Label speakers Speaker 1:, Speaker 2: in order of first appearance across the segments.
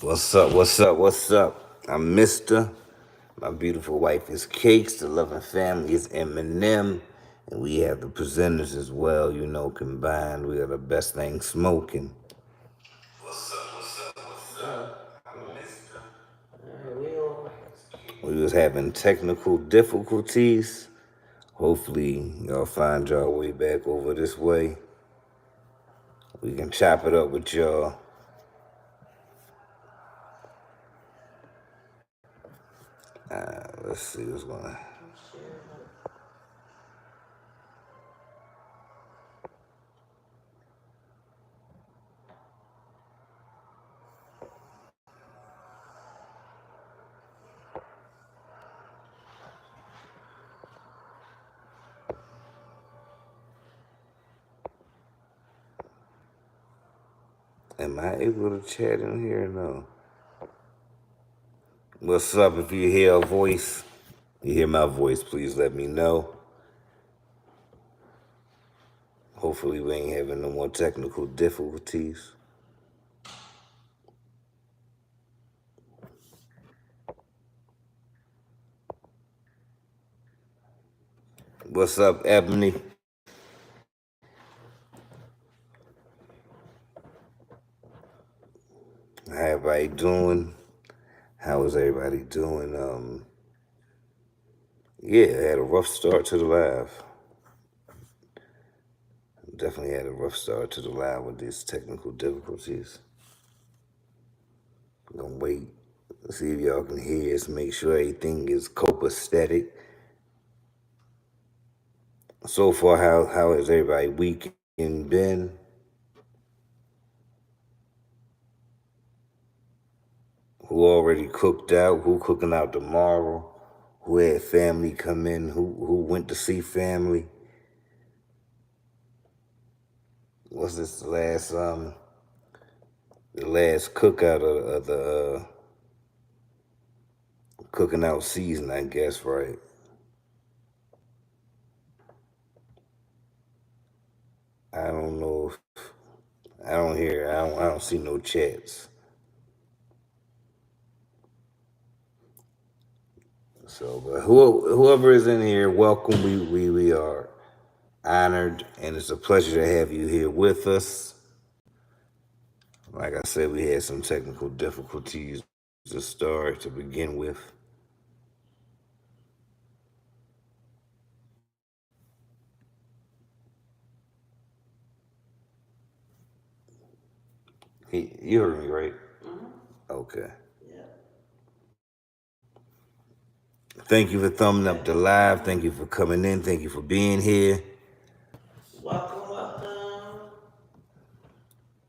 Speaker 1: What's up? What's up? What's up? I'm Mista. My beautiful wife is Cakz. The loving family is Eminem. And we have the presenters as well, combined. We are the best thing smoking. What's up? What's up? What's up? I'm Mista. We was having technical difficulties. Hopefully, y'all find y'all way back over this way. We can chop it up with y'all. Let's see what's going on. Am I able to chat in here or no? What's up? If you hear a voice, you hear my voice, please let me know. Hopefully we ain't having no more technical difficulties. What's up, Ebony? How everybody doing? How is everybody doing? Yeah, I had a rough start to the live. Definitely had a rough start to the live with these technical difficulties. I'm gonna wait, see if y'all can hear us, make sure everything is copacetic. So far, how has everybody weekend been? Who already cooked out? Who cooking out tomorrow? Who had family come in? Who went to see family? What's this the last cookout of the cooking out season, I guess, right? I don't know. I don't hear. I don't see no chats. So, but whoever is in here, welcome. We are honored, and it's a pleasure to have you here with us. Like I said, we had some technical difficulties to begin with. You heard me, right? Okay. Thank you for thumbing up the live. Thank you for coming in. Thank you for being here.
Speaker 2: Welcome, welcome.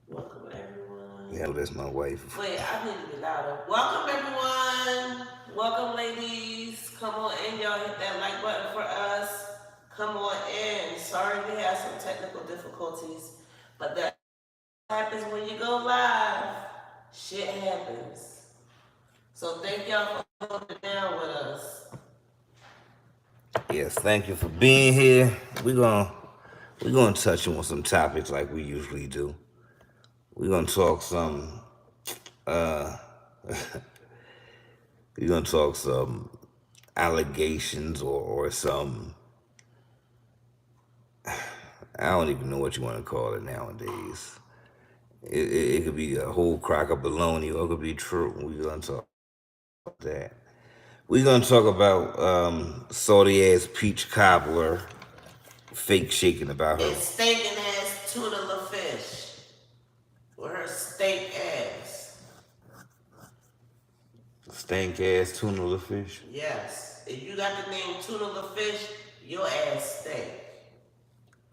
Speaker 2: Welcome, everyone.
Speaker 1: Yeah, that's my wife.
Speaker 2: Wait, I need to be louder. Welcome, everyone. Welcome, ladies. Come on in, y'all. Hit that like button for us. Come on in. Sorry we had some technical difficulties, but that happens when you go live. Shit happens. So thank y'all for holding down with us.
Speaker 1: Yes, thank you for being here. We're gonna touch on some topics like we usually do. We're gonna talk some uh we're gonna talk some allegations or some, I don't even know what you want to call it nowadays. It could be a whole crock of baloney or it could be true. We're gonna talk about that. We're gonna talk about salty ass peach cobbler fake shaking about her
Speaker 2: And stinking ass tuna la fish. With her steak ass.
Speaker 1: stank ass tuna the fish.
Speaker 2: Yes. If you got the name tuna la fish, your ass stink.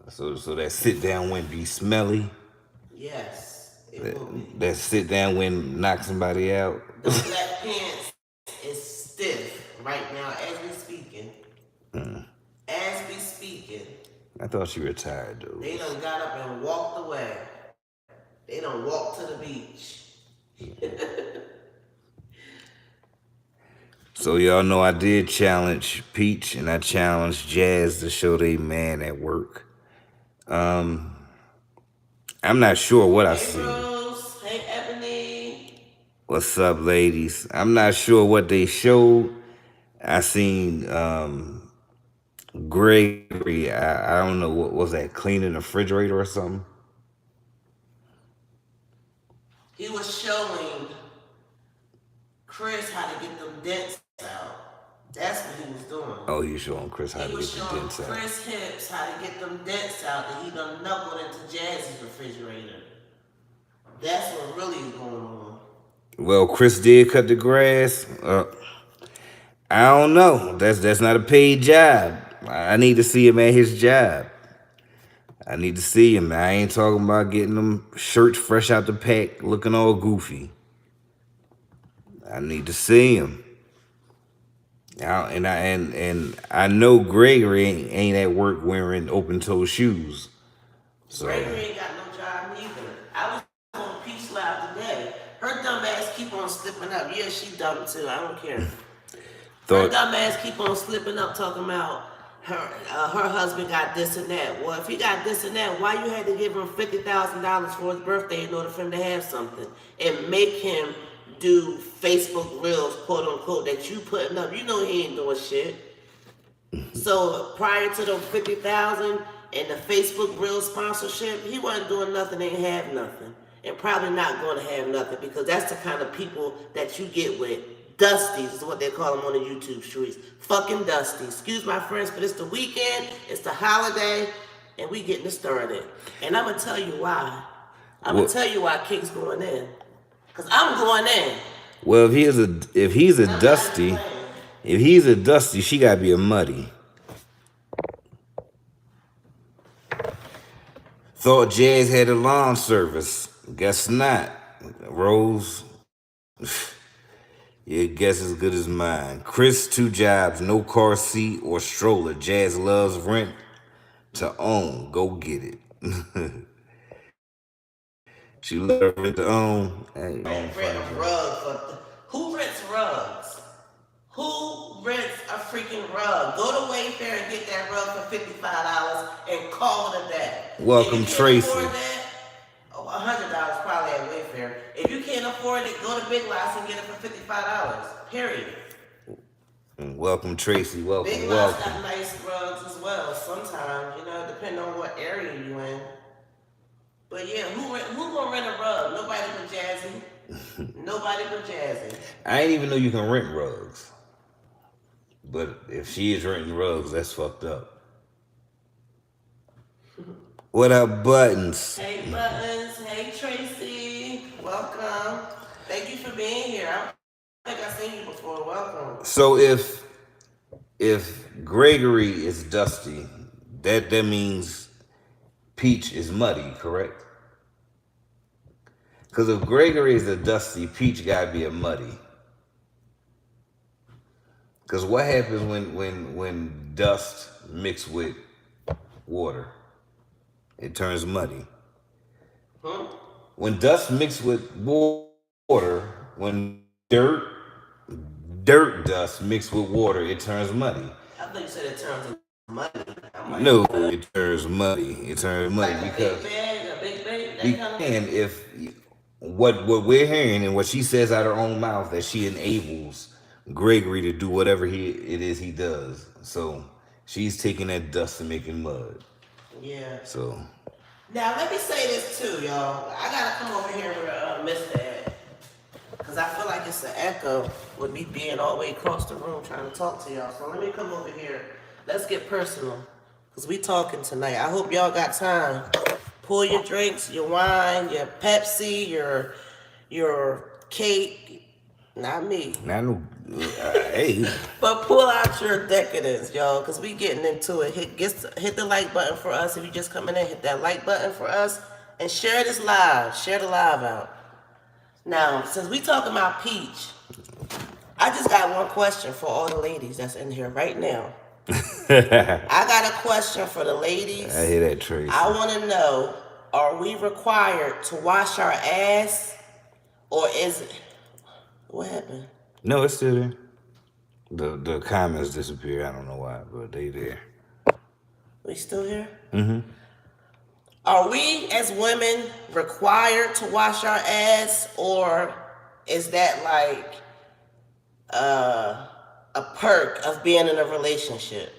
Speaker 1: So that sit down wouldn't be smelly.
Speaker 2: Yes, it will be.
Speaker 1: That sit down wouldn't knock somebody out.
Speaker 2: The black pants is stiff right now as we speaking. As we speaking.
Speaker 1: I thought she retired though.
Speaker 2: They done got up and walked away. They done walked to the beach.
Speaker 1: So y'all know I did challenge Peach and I challenged Jazz to show they man at work. I'm not sure what I
Speaker 2: Hey
Speaker 1: seen.
Speaker 2: Rose, hey Ebony.
Speaker 1: What's up, ladies? I'm not sure what they showed. I seen Gregory. I don't know what was that, cleaning the refrigerator or something.
Speaker 2: He was showing Chris how to get them dents out. That's what he was doing.
Speaker 1: Oh, he's showing Chris how to
Speaker 2: He
Speaker 1: get
Speaker 2: was
Speaker 1: the
Speaker 2: showing
Speaker 1: dents out.
Speaker 2: Chris Hips how to get them dents out that he done knuckled into Jazz's refrigerator. That's what really is going on.
Speaker 1: Well, Chris did cut the grass. I don't know. That's not a paid job. I need to see him at his job. I need to see him. I ain't talking about getting them shirts fresh out the pack, looking all goofy. I need to see him. And I know Gregory ain't at work wearing open toe shoes. So
Speaker 2: Gregory ain't got no job neither. I was on Peach Live today. Her dumb ass keep on slipping up. Yeah, she dumb too. I don't care. Her dumb ass keep on slipping up talking about her husband got this and that. Well, if he got this and that, why you had to give him $50,000 for his birthday in order for him to have something and make him do Facebook Reels, quote unquote, that you putting up? You know he ain't doing shit. So prior to the 50,000 and the Facebook Reels sponsorship, he wasn't doing nothing, ain't have nothing, and probably not going to have nothing, because that's the kind of people that you get with. Dusties is what they call them on the YouTube streets. Fucking Dusties. Excuse my friends, but it's the weekend, it's the holiday, and we getting it started. And I'm gonna tell you why. I'm gonna tell you why Cakz going in. Cause I'm going in.
Speaker 1: Well, if he's a Dusty, she gotta be a Muddy. Thought Jazz had a lawn service. Guess not. Rose. Your guess as good as mine. Chris, 2 jobs, no car seat or stroller. Jazz loves rent to own. Go get it. She loves rent to own. Hey,
Speaker 2: rent a rug. Who rents rugs? Who rents a freaking rug? Go to Wayfair and get that rug for $55 and call it a day.
Speaker 1: Welcome, Tracy.
Speaker 2: $100 probably at Wayfair. If you can't afford it, go to Big Lots and get it for $55. Period.
Speaker 1: Welcome, Tracy. Welcome.
Speaker 2: Big Lots got nice rugs as well. Sometimes, depending on what area you in. But yeah, who gonna rent a rug? Nobody but Jazzy. Nobody but Jazzy.
Speaker 1: I ain't even know you can rent rugs. But if she is renting rugs, that's fucked up. What up, Buttons?
Speaker 2: Hey, Buttons. Hey, Tracy. Welcome. Thank you for being here. I think I've seen you before. Welcome.
Speaker 1: So if Gregory is Dusty, that means Peach is Muddy, correct? Because if Gregory is a Dusty, Peach gotta be a Muddy. Because what happens when dust mixed with water? It turns muddy.
Speaker 2: Huh?
Speaker 1: When dust mixed with water, when dirt dust mixed with water, it turns muddy.
Speaker 2: I thought you said it turns muddy.
Speaker 1: No, it turns muddy. It turns muddy
Speaker 2: like
Speaker 1: because
Speaker 2: a big bag,
Speaker 1: and if what we're hearing and what she says out her own mouth, that she enables Gregory to do whatever it is he does. So she's taking that dust and making mud.
Speaker 2: Yeah.
Speaker 1: So
Speaker 2: now let me say this too, y'all. I gotta come over here with Mista at, because I feel like it's an echo with me being all the way across the room trying to talk to y'all. So let me come over here. Let's get personal, because we talking tonight. I hope y'all got time. Pull your drinks, your wine, your Pepsi, your cake. Not me.
Speaker 1: Hey.
Speaker 2: But pull out your decadence, y'all, because we getting into it. Hit the like button for us. If you just coming in, hit that like button for us. And share this live. Share the live out. Now, since we talking about Peach, I just got one question for all the ladies that's in here right now. I got a question for the ladies.
Speaker 1: I hear that, Tracy.
Speaker 2: I want to know, are we required to wash our ass, or is it... What happened?
Speaker 1: No, it's still there. The comments disappeared. I don't know why, but they there.
Speaker 2: We still here?
Speaker 1: Mm-hmm.
Speaker 2: Are we as women required to wash our ass, or is that like a perk of being in a relationship?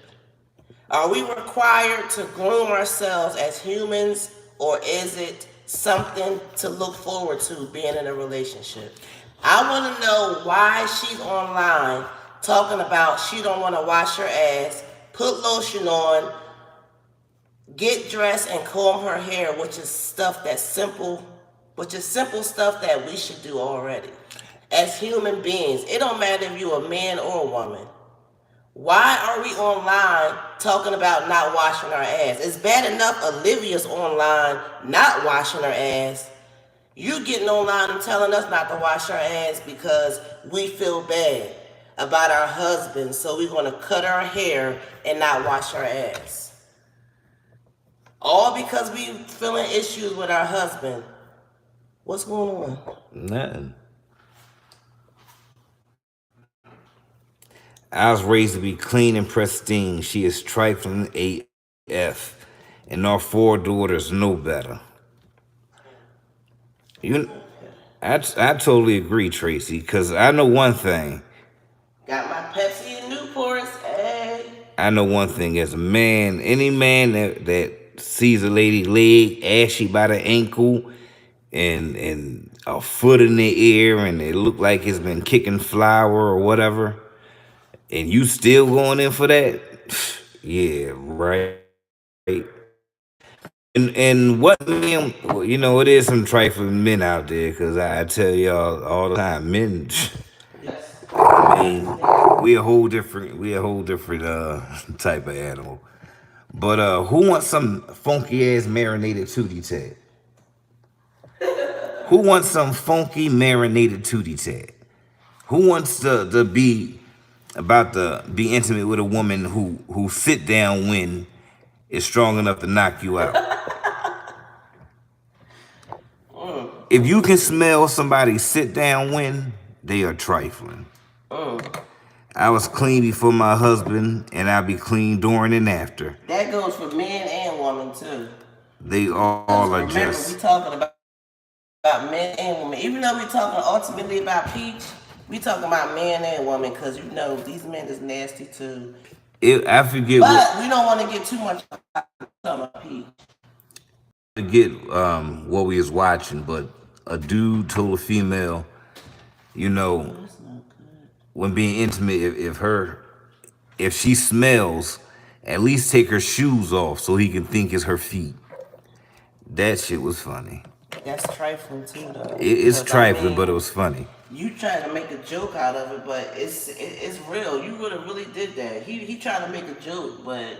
Speaker 2: Are we required to groom ourselves as humans, or is it something to look forward to being in a relationship? I want to know why she's online talking about she don't want to wash her ass, put lotion on, get dressed and comb her hair, which is simple stuff that we should do already. As human beings, it don't matter if you're a man or a woman. Why are we online talking about not washing our ass? It's bad enough Olivia's online not washing her ass. You getting online and telling us not to wash our ass because we feel bad about our husbands, so we're going to cut our hair and not wash our ass. All because we feeling issues with our husband. What's going on?
Speaker 1: Nothing. I was raised to be clean and pristine. She is trifling AF, and our 4 daughters know better. I totally agree, Tracy, because I know one thing.
Speaker 2: Got my Pepsi and Newports, hey.
Speaker 1: I know one thing. As a man, any man that sees a lady leg ashy by the ankle and a foot in the air and it look like it's been kicking flour or whatever, and you still going in for that? Yeah, right. And what men, well, you know, it is some trifling men out there, because I tell y'all all the time, men, I mean, we a whole different type of animal. But who wants some funky ass marinated tootie tat? Who wants some funky marinated tootie tat? Who wants to be about to be intimate with a woman who sit down when is strong enough to knock you out? If you can smell somebody sit down when, they are trifling. I was clean before my husband, and I'll be clean during and after.
Speaker 2: That goes for men and women too.
Speaker 1: They all are
Speaker 2: remember,
Speaker 1: just.
Speaker 2: We talking about men and women. Even though we talking ultimately about Peach, we talking about men and women, because you know these men is nasty too.
Speaker 1: I forget.
Speaker 2: But we don't want to get too much about Peach.
Speaker 1: Forget what we was watching, but a dude told a female, you know, when being intimate, if she smells, at least take her shoes off so he can think it's her feet. That shit was funny.
Speaker 2: That's trifling too, though.
Speaker 1: It's trifling, but it was funny.
Speaker 2: You tried to make a joke out of it, but it's real. You really did that. He tried to make a joke, but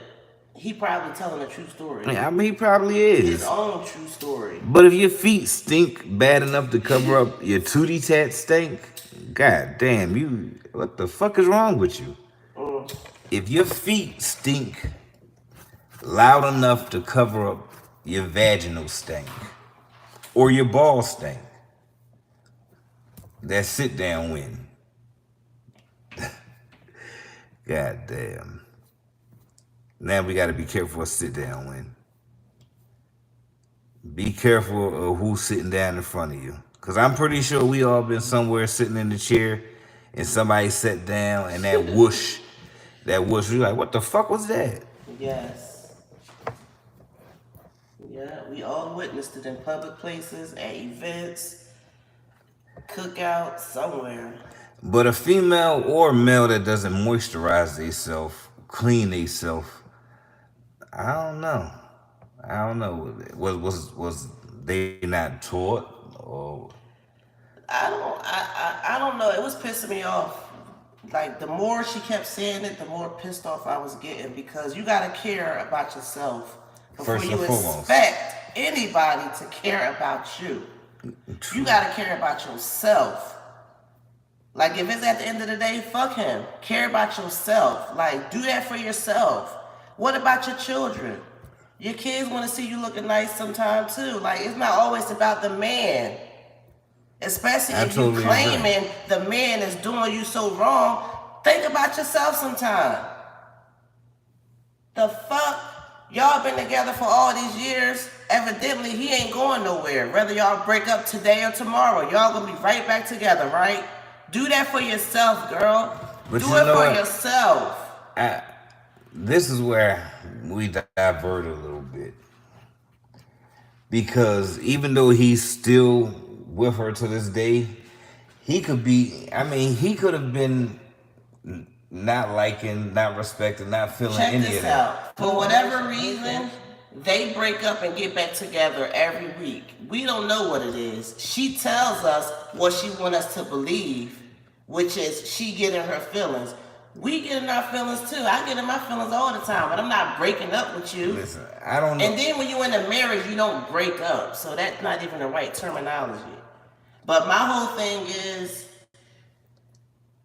Speaker 2: he probably telling a true story.
Speaker 1: I mean, he probably is.
Speaker 2: His own true story.
Speaker 1: But if your feet stink bad enough to cover up your tootie tat stink, god damn, what the fuck is wrong with you? If your feet stink loud enough to cover up your vaginal stink or your ball stink, that sit down win. God damn. Now we got to be careful of sit down win. Be careful of who's sitting down in front of you. Because I'm pretty sure we all been somewhere sitting in the chair and somebody sat down and that whoosh, you're like, what the fuck was that?
Speaker 2: Yes. Yeah, we all witnessed it in public places, at events, cookouts, somewhere. But
Speaker 1: a female or male that doesn't moisturize themselves, clean themselves, I don't know. Was they not taught, or?
Speaker 2: I don't know. It was pissing me off. Like, the more she kept saying it, the more pissed off I was getting, because you gotta care about yourself before you expect anybody to care about you. You gotta care about yourself. Like, if it's at the end of the day, fuck him. Care about yourself. Like, do that for yourself. What about your children? Your kids want to see you looking nice sometime too. Like, it's not always about the man. Especially if you claiming the man is doing you so wrong. Think about yourself sometime. The fuck? Y'all been together for all these years. evidently he ain't going nowhere. Whether y'all break up today or tomorrow, y'all gonna be right back together, right? Do that for yourself, girl.
Speaker 1: But
Speaker 2: Do
Speaker 1: you
Speaker 2: it
Speaker 1: know
Speaker 2: for
Speaker 1: what?
Speaker 2: yourself.
Speaker 1: This is where we divert a little bit. Because even though he's still with her to this day, he could be, I mean, he could have been not liking, not respecting, not feeling
Speaker 2: Check
Speaker 1: any
Speaker 2: this
Speaker 1: of that.
Speaker 2: out. For whatever reason, they break up and get back together every week. We don't know what it is. She tells us what she wants us to believe, which is she getting her feelings. We get in our feelings too. I get in my feelings all the time, but I'm not breaking up with you.
Speaker 1: Listen, I don't know.
Speaker 2: And then when you're in a marriage, you don't break up. So that's not even the right terminology. But my whole thing is,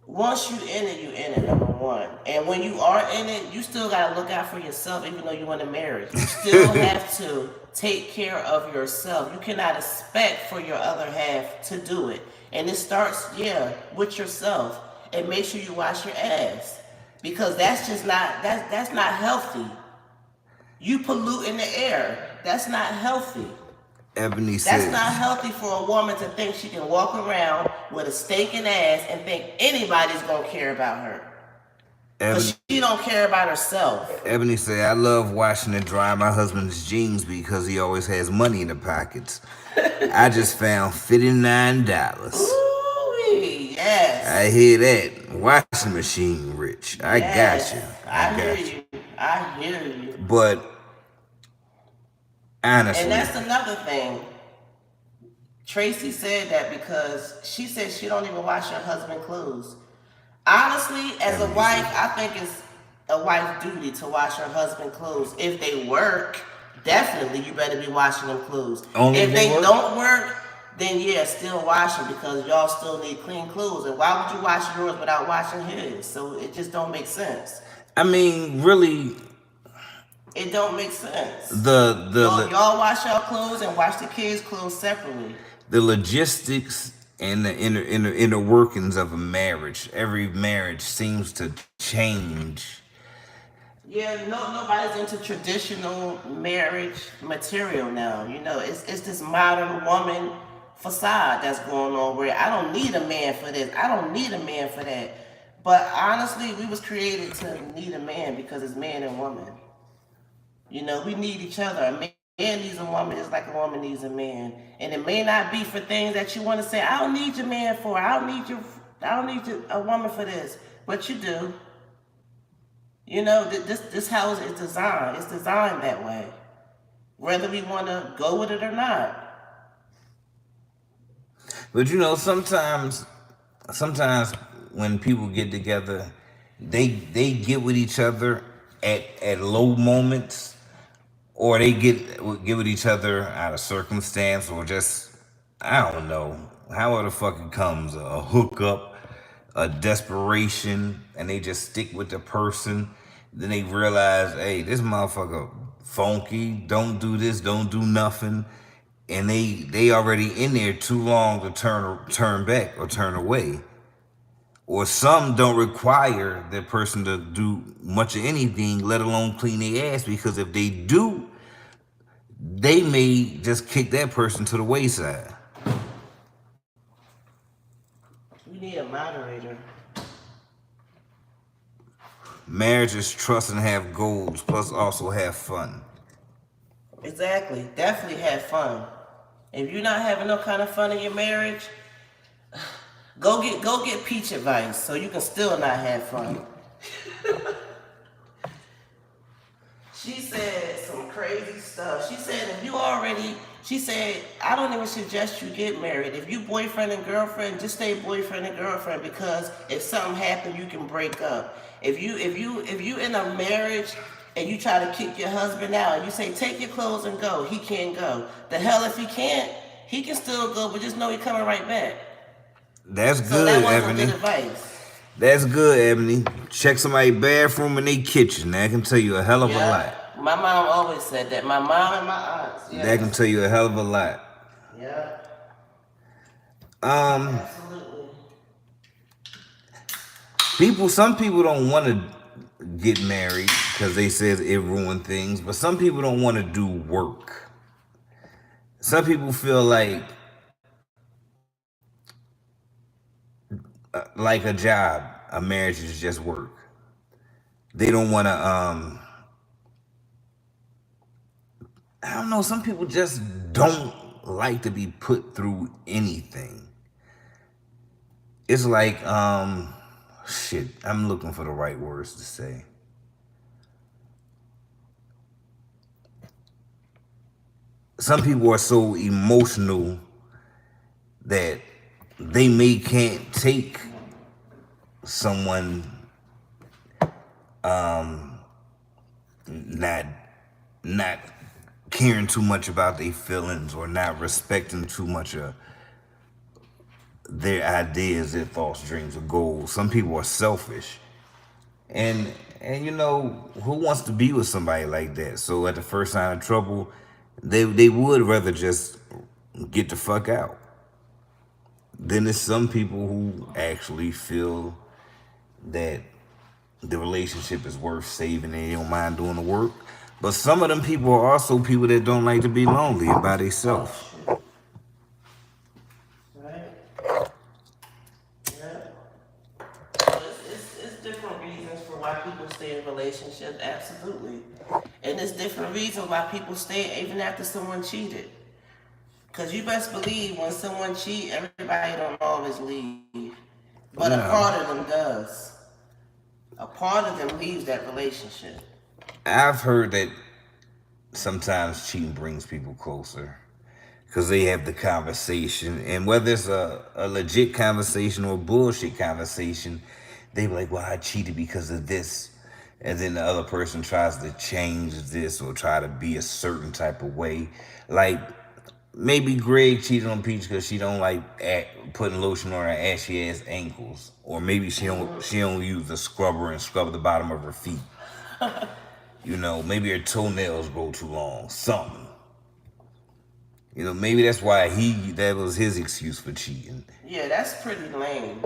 Speaker 2: once you in it, number one. And when you are in it, you still gotta look out for yourself, even though you're in a marriage. You still have to take care of yourself. You cannot expect for your other half to do it. And it starts, with yourself. And make sure you wash your ass. Because that's just not, that's not healthy. You polluting the air. That's not healthy.
Speaker 1: Ebony says,
Speaker 2: that's not healthy for a woman to think she can walk around with a stinking ass and think anybody's gonna care about her. Because she don't care about herself.
Speaker 1: Ebony said, I love washing and drying my husband's jeans because he always has money in the pockets. I just found $59.
Speaker 2: Ooh, yes.
Speaker 1: I hear that. Washing machine rich. I got you.
Speaker 2: I hear you.
Speaker 1: But honestly.
Speaker 2: And that's another thing. Tracy said that because she said she don't even wash her husband's clothes. Honestly, as a wife, I think it's a wife's duty to wash her husband's clothes. If they work, definitely you better be washing them clothes. If they don't work, then still wash them because y'all still need clean clothes. And why would you wash yours without washing his? So it just don't make sense.
Speaker 1: I mean, really,
Speaker 2: it don't make sense.
Speaker 1: Y'all
Speaker 2: wash your clothes and wash the kids' clothes separately.
Speaker 1: The logistics and the inner workings of a marriage. Every marriage seems to change.
Speaker 2: Yeah, nobody's into traditional marriage material now. You know, it's this modern woman facade that's going on where I don't need a man for this. I don't need a man for that. But honestly, we was created to need a man because it's man and woman. You know, we need each other. A man needs a woman just like a woman needs a man. And it may not be for things that you want to say, I don't need your man for. I don't need a woman for this. But you do. You know, this house is designed. It's designed that way. Whether we want to go with it or not.
Speaker 1: But you know, sometimes when people get together, they get with each other at low moments, or they get with each other out of circumstance, or just, I don't know, however the fuck it comes, a hookup, a desperation, and they just stick with the person. Then they realize, hey, this motherfucker funky, don't do this, don't do nothing. And they already in there too long to turn back or turn away. Or some don't require that person to do much of anything, let alone clean their ass, because if they do, they may just kick that person to the wayside.
Speaker 2: We need a moderator.
Speaker 1: Marriage is trust and have goals, plus also have fun.
Speaker 2: Exactly. Definitely have fun. If you're not having no kind of fun in your marriage, go get Peach advice so you can still not have fun. She said some crazy stuff. She said, I don't even suggest you get married. If you boyfriend and girlfriend, just stay boyfriend and girlfriend, because if something happens, you can break up. If you in a marriage and you try to kick your husband out and you say, take your clothes and go, he can't go. The hell if he can't, he can still go, but just know he's coming right back.
Speaker 1: That's good,
Speaker 2: so that wasn't
Speaker 1: Ebony.
Speaker 2: Good advice.
Speaker 1: That's good, Ebony. Check somebody's bathroom and their kitchen. That can tell you a hell of a lot.
Speaker 2: My mom always said that. My mom and my aunts. Yeah.
Speaker 1: That can tell you a hell of a lot.
Speaker 2: Yeah. Absolutely.
Speaker 1: Some people don't want to get married because they says it ruins things, but some people don't want to do work. some people feel like a job, a marriage is just work. They don't want to. I don't know. Some people just don't like to be put through anything. It's like shit. I'm looking for the right words to say. Some people are so emotional that they may can't take someone not not caring too much about their feelings or not respecting too much of their ideas, their thoughts, dreams, or goals. Some people are selfish, and you know who wants to be with somebody like that? So at the first sign of trouble, they would rather just get the fuck out. Then there's some people who actually feel that the relationship is worth saving and they don't mind doing the work. But some of them people are also people that don't like to be lonely and by themselves.
Speaker 2: Right? Yeah. So it's different reasons for why people stay in relationships, absolutely. And it's different reasons why people stay even after someone cheated. Because you best believe when someone cheats, everybody don't always leave. But a part of them does. A part of them leaves that relationship.
Speaker 1: I've heard that sometimes cheating brings people closer because they have the conversation, and whether it's a legit conversation or a bullshit conversation, they be like, well, I cheated because of this, and then the other person tries to change this or try to be a certain type of way. Like maybe Greg cheated on Peach because she don't like putting lotion on her ashy ass ankles, or maybe she don't use the scrubber and scrub the bottom of her feet. You know, maybe her toenails grow too long. Something. You know, maybe that's why that was his excuse for cheating.
Speaker 2: Yeah, that's pretty lame.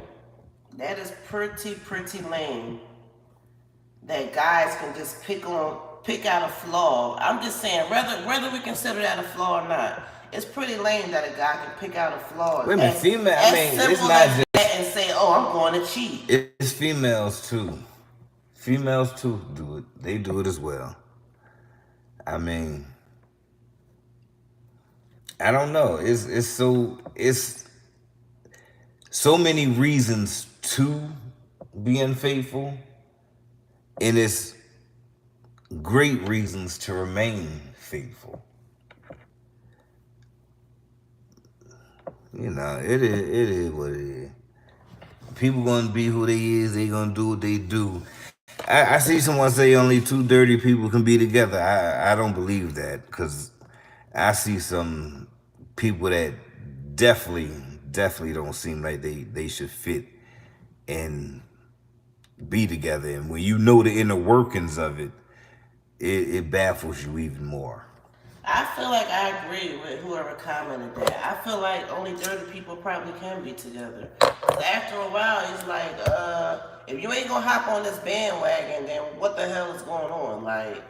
Speaker 2: That is pretty lame. That guys can just pick out a flaw. I'm just saying, whether we consider that a flaw or not, it's pretty lame that a guy can pick out a flaw.
Speaker 1: Wait a minute, female. I mean, it's not just
Speaker 2: that and say, "Oh, I'm going to cheat."
Speaker 1: It's females too. Females too do it. They do it as well. I mean, I don't know. It's so many reasons to be unfaithful, and it's great reasons to remain faithful. You know, it is what it is. People gonna be who they is. They gonna do what they do. I see someone say only two dirty people can be together. I don't believe that, because I see some people that definitely don't seem like they should fit and be together. And when you know the inner workings of it, it baffles you even more.
Speaker 2: I feel like I agree with whoever commented that. I feel like only dirty people probably can be together. After a while, it's like, if you ain't gonna hop on this bandwagon, then what the hell is going on? Like,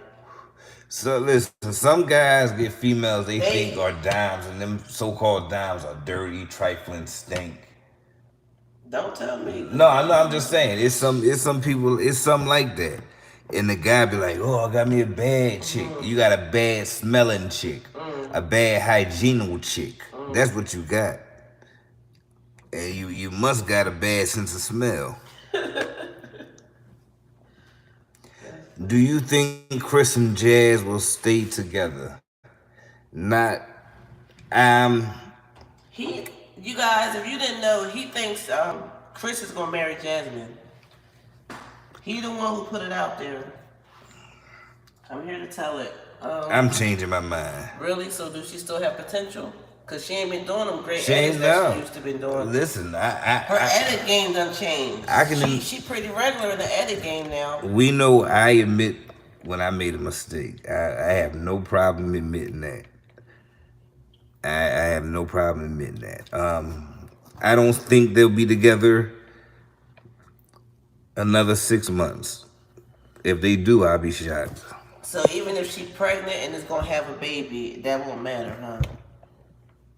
Speaker 1: so listen, some guys get females they think are dimes, and them so-called dimes are dirty, trifling, stink.
Speaker 2: Don't tell me.
Speaker 1: No, I'm just saying, it's some people, it's something like that. And the guy be like, oh, I got me a bad chick. You got a bad smelling chick. A bad hygienical chick. That's what you got. And you must got a bad sense of smell. Do you think Chris and Jazz will stay together? Not,
Speaker 2: You guys, if you didn't know, he thinks Chris is gonna marry Jasmine. He the one who put it out there. I'm here to tell it.
Speaker 1: I'm changing my mind.
Speaker 2: Really? So do she still have potential? Cause she ain't been doing them great
Speaker 1: She
Speaker 2: edits
Speaker 1: ain't
Speaker 2: that
Speaker 1: no.
Speaker 2: she used to been doing.
Speaker 1: Listen,
Speaker 2: her edit game done changed. She pretty regular in the edit game now.
Speaker 1: We know I admit when I made a mistake. I have no problem admitting that. I have no problem admitting that. I don't think they'll be together another 6 months. If they do, I'll be shocked.
Speaker 2: So even if she's pregnant and is gonna have a baby, that won't matter, huh?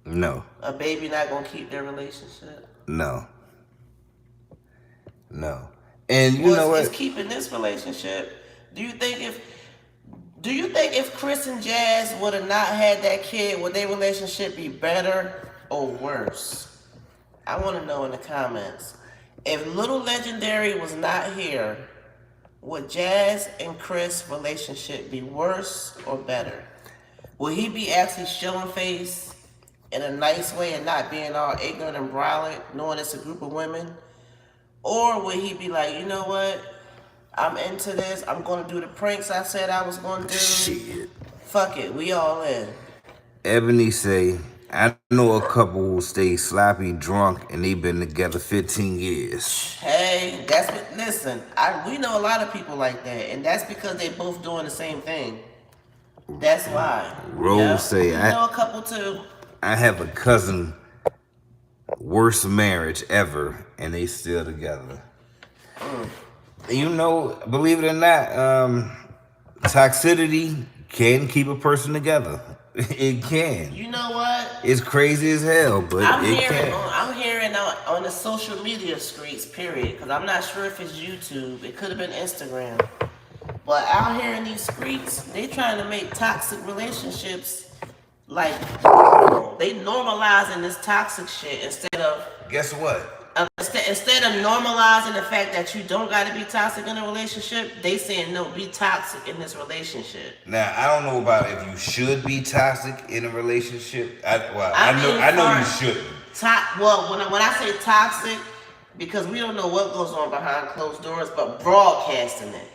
Speaker 1: No.
Speaker 2: A baby not gonna keep their relationship?
Speaker 1: No. No. And you know
Speaker 2: Well, it's
Speaker 1: what?
Speaker 2: keeping this relationship. Do you think if Chris and Jazz would have not had that kid, would their relationship be better or worse? I want to know in the comments. If Little Legendary was not here, would Jazz and Chris' relationship be worse or better? Will he be actually showing face in a nice way and not being all ignorant and brolic, knowing it's a group of women? Or would he be like, you know what? I'm into this. I'm going to do the pranks I said I was going to do.
Speaker 1: Shit.
Speaker 2: Fuck it. We all in.
Speaker 1: Ebony say, I know a couple who stay sloppy drunk and they've been together 15 years.
Speaker 2: Hey, that's what, listen, we know a lot of people like that, and that's because they both doing the same thing. That's why.
Speaker 1: Rose say,
Speaker 2: I know a couple too.
Speaker 1: I have a cousin, worst marriage ever, and they still together. You know, believe it or not, toxicity can keep a person together. It can.
Speaker 2: You know what?
Speaker 1: It's crazy as hell, but I'm
Speaker 2: hearing on the social media streets, period, because I'm not sure if it's YouTube. It could have been Instagram. But out here in these streets, they trying to make toxic relationships like they normalizing this toxic shit instead of.
Speaker 1: Guess what?
Speaker 2: Instead of normalizing the fact that you don't got to be toxic in a relationship, they saying no, be toxic in this relationship.
Speaker 1: Now I don't know about if you should be toxic in a relationship. I know you shouldn't.
Speaker 2: Well, when I say toxic, because we don't know what goes on behind closed doors, but broadcasting it.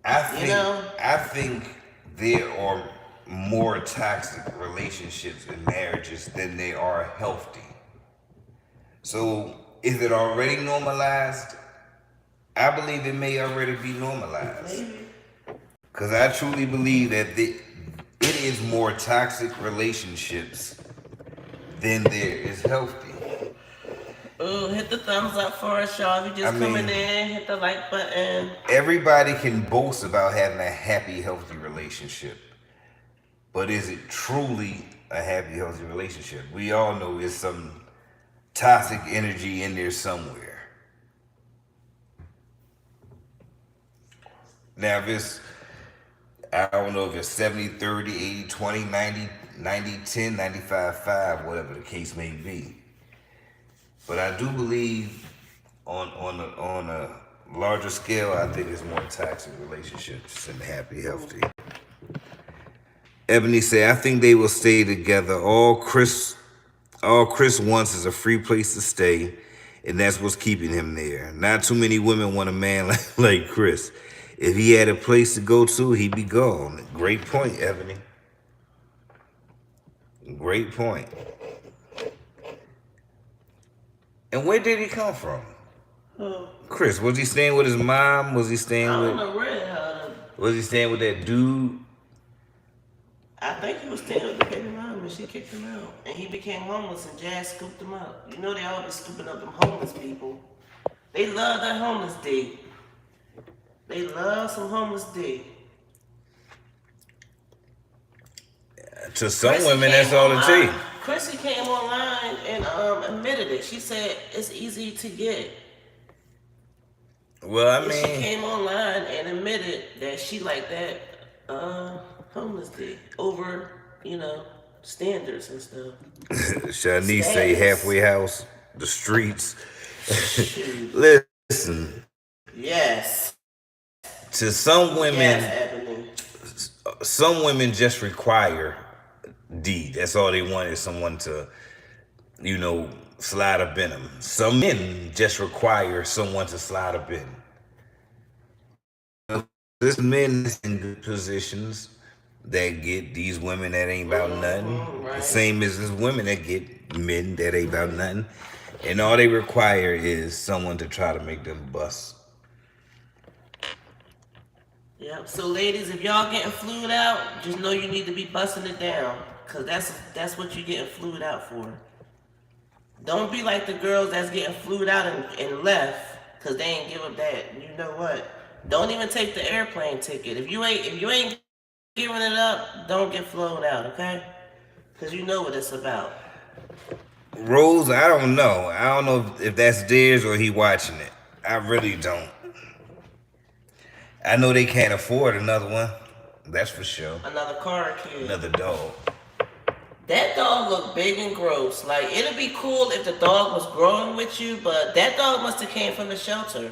Speaker 1: I think there are more toxic relationships and marriages than they are healthy. So, is it already normalized? I believe it may already be normalized. Because I truly believe that it is more toxic relationships than there is healthy.
Speaker 2: Ooh, hit the thumbs up for us, y'all. If you just coming in, hit the like button.
Speaker 1: Everybody can boast about having a happy, healthy relationship. But is it truly a happy, healthy relationship? We all know there's some toxic energy in there somewhere. Now, if it's, I don't know if it's 70-30, 80-20, 90-10, 95-5, whatever the case may be. But I do believe on a larger scale, I think it's more toxic relationships than happy, healthy. Ebony say, I think they will stay together. All Chris wants is a free place to stay, and that's what's keeping him there. Not too many women want a man like Chris. If he had a place to go to, he'd be gone. Great point, Ebony. Great point. And where did he come from? Chris, was he staying with his mom? Was he staying with...
Speaker 2: I don't know where.
Speaker 1: Was he staying with that dude?
Speaker 2: I think he was staying with the baby mom and she kicked him out. And he became homeless and Jazz scooped him up. You know they always scooping up them homeless people. They love that homeless D. They love some homeless D.
Speaker 1: To some women, that's all it takes.
Speaker 2: Chrissy came online and admitted it. She said it's easy to get.
Speaker 1: Well, I mean,
Speaker 2: she came online and admitted that she like that homeless D over, standards and stuff.
Speaker 1: Shanice say halfway house, the streets. Listen.
Speaker 2: Yes.
Speaker 1: To some women,
Speaker 2: yes,
Speaker 1: some women just require D. That's all they want is someone to, slide up in them. Some men just require someone to slide up in. There's men in good positions that get these women that ain't about nothing. Right. The same as there's women that get men that ain't about nothing. And all they require is someone to try to make them bust.
Speaker 2: Yep. So ladies, if y'all getting flued out, just know you need to be busting it down. Cause that's what you're getting flued out for. Don't be like the girls that's getting flued out and left cause they ain't give up that. You know what? Don't even take the airplane ticket. If you ain't giving it up, don't get flown out, okay? Because you know what it's about.
Speaker 1: Rose, I don't know. I don't know if that's theirs or he watching it. I really don't. I know they can't afford another one. That's for sure.
Speaker 2: Another car kid.
Speaker 1: Another dog.
Speaker 2: That dog looked big and gross. Like, it'd be cool if the dog was growing with you, but that dog must have came from the shelter.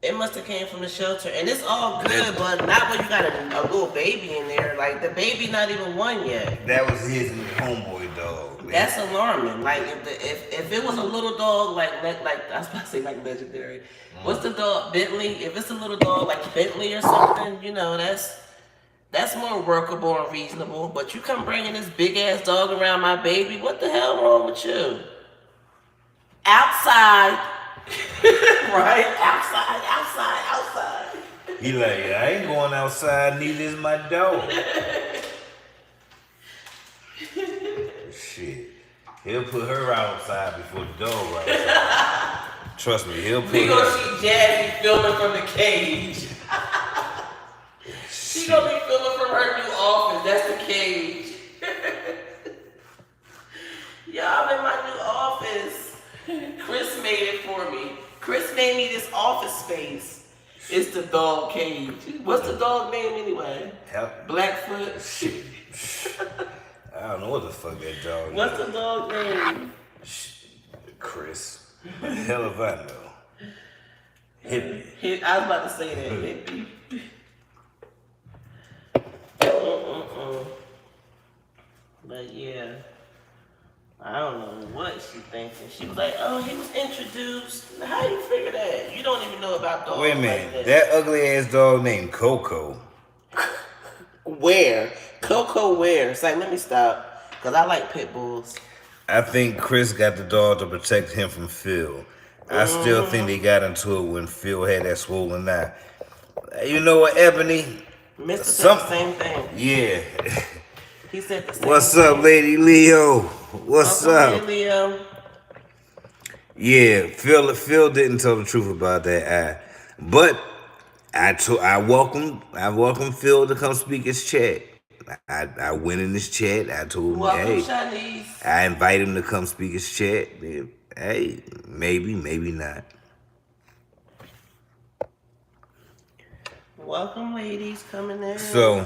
Speaker 2: It must have came from the shelter. And it's all good, but not when you got a little baby in there. Like, the baby not even one yet.
Speaker 1: That was his and his homeboy dog. Man.
Speaker 2: That's alarming. Like, if it was a little dog, like I was about to say like Legendary. What's the dog? Bentley? If it's a little dog like Bentley or something, you know, that's more workable and reasonable. But you come bringing this big ass dog around my baby, what the hell wrong with you? Outside. Right? Outside.
Speaker 1: He like, I ain't going outside, neither is my dog. Shit. He'll put her outside before the dog outside. Trust me, he'll put her.
Speaker 2: We gonna see Jazzy filming from the cage. She gonna be filming from her new office. That's the cage. Yeah, I'm in my new office. Chris made it for me. Chris made me this office space. It's the dog cage. What's the dog name anyway? Blackfoot?
Speaker 1: Shit. I don't know what the fuck that dog is.
Speaker 2: What's the dog name?
Speaker 1: Chris. What the hell if I know? Hippie.
Speaker 2: I was about to say that. Hippie. But yeah. I don't know what she thinking. She was like, oh, he was introduced. How you figure that? You don't even know about dogs.
Speaker 1: Wait a minute.
Speaker 2: Like
Speaker 1: that ugly ass dog named Coco.
Speaker 2: Where? Coco where? It's like, let me stop. Because I like pit bulls.
Speaker 1: I think Chris got the dog to protect him from Phil. I still think they got into it when Phil had that swollen eye. You know what, Ebony?
Speaker 2: Mr. said the same thing.
Speaker 1: Yeah.
Speaker 2: He said the same
Speaker 1: What's
Speaker 2: thing.
Speaker 1: up, Lady Leo? What's up?
Speaker 2: Hey, Leo.
Speaker 1: Yeah, Phil didn't tell the truth about that eye. But I welcome Phil to come speak his chat. I went in his chat. I told him,
Speaker 2: Welcome,
Speaker 1: hey,
Speaker 2: Shanice.
Speaker 1: I invite him to come speak his chat. Hey, maybe not.
Speaker 2: Welcome, ladies, coming in.
Speaker 1: So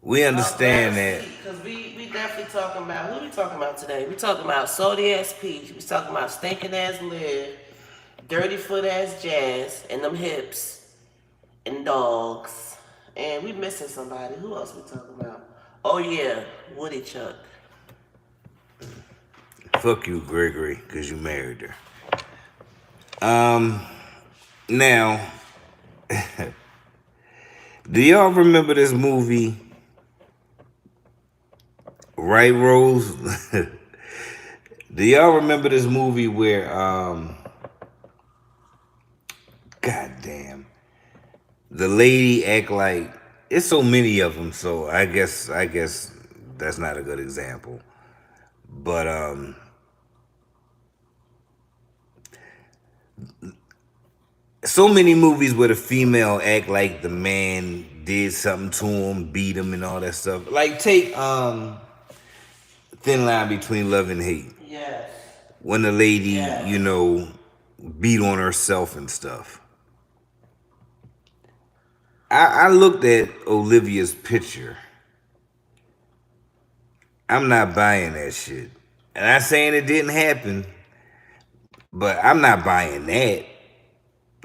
Speaker 1: we understand that.
Speaker 2: Because we definitely talking about, what are we talking about today? We talking about salty ass Peach. We talking about stinking ass Liv, dirty foot ass Jazz, and them hips, and dogs. And we missing somebody. Who else we talking about? Oh yeah, Woody Chuck.
Speaker 1: Fuck you, Gregory, because you married her. Now, do y'all remember this movie, Right, Rose? Do y'all remember this movie where, goddamn, the lady act like, it's so many of them, so I guess that's not a good example. But, so many movies where the female act like the man did something to him, beat him and all that stuff. Like take Thin Line Between Love and Hate.
Speaker 2: Yes.
Speaker 1: When the lady,
Speaker 2: Yes.
Speaker 1: you know, beat on herself and stuff. I looked at Olivia's picture. I'm not buying that shit. And I'm saying it didn't happen, but I'm not buying that.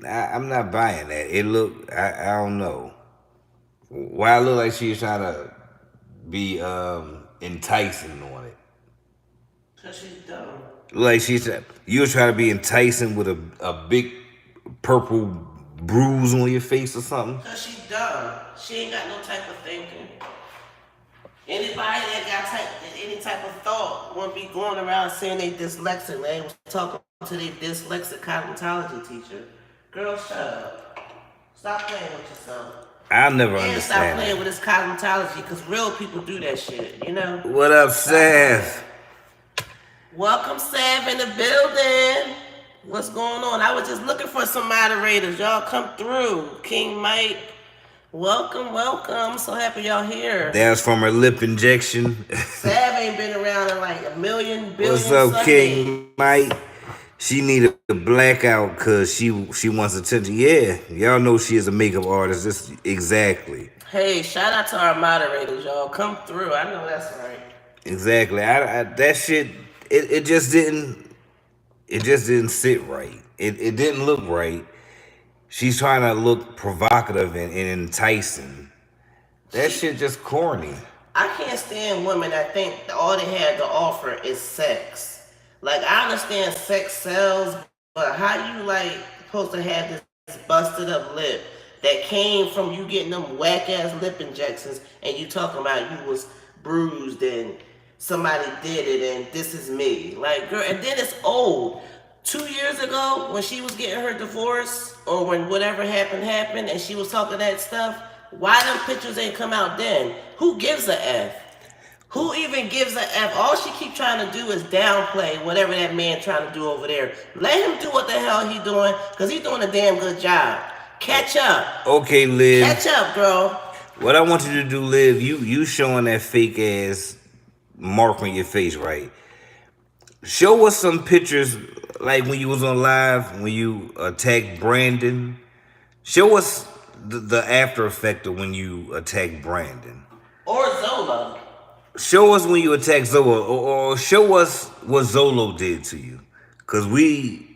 Speaker 1: I'm not buying that. It looked, I don't know. Why it look like she was trying to be enticing on it.
Speaker 2: Because she's dumb.
Speaker 1: Like you were trying to be enticing with a big purple bruise on your face or something.
Speaker 2: Because she's dumb. She ain't got no type of thinking. Anybody that got any type of thought won't be going around saying they dyslexic. They was talking to their dyslexic cosmetology teacher. Girl, shut up. Stop playing with yourself.
Speaker 1: I'll never
Speaker 2: And
Speaker 1: understand
Speaker 2: stop playing
Speaker 1: that.
Speaker 2: with this cosmetology, because real people do that shit, you know?
Speaker 1: What up, Sav?
Speaker 2: Welcome, Sav, in the building. What's going on? I was just looking for some moderators. Y'all come through. King Mike, Welcome, welcome. So happy y'all here.
Speaker 1: That's from her lip injection.
Speaker 2: Sav ain't been around in like a million
Speaker 1: What's
Speaker 2: billion
Speaker 1: up,
Speaker 2: Sundays.
Speaker 1: King Mike? She need a blackout because she wants attention. Yeah, y'all know she is a makeup artist. This exactly.
Speaker 2: Hey, shout out to our moderators, y'all. Come through. I know that's right.
Speaker 1: Exactly. That shit. It just didn't sit right. It didn't look right. She's trying to look provocative and enticing. That shit just corny.
Speaker 2: I can't stand women that think all they had to offer is sex. Like I understand sex sells, but how you like supposed to have this busted up lip that came from you getting them whack ass lip injections and you talking about you was bruised and somebody did it and this is me. Like girl, and then it's old. 2 years ago when she was getting her divorce or when whatever happened and she was talking that stuff, why them pictures ain't come out then? Who gives a F? Who even gives a F? All she keep trying to do is downplay whatever that man trying to do over there. Let him do what the hell he doing, because he doing a damn good job. Catch up.
Speaker 1: Okay, Liv.
Speaker 2: Catch up, girl.
Speaker 1: What I want you to do, Liv, you showing that fake ass mark on your face, right? Show us some pictures, like when you was on live, when you attacked Brandon. Show us the after effect of when you attacked Brandon.
Speaker 2: Or Zola.
Speaker 1: Show us when you attacked Zola, or show us what Zolo did to you. Because we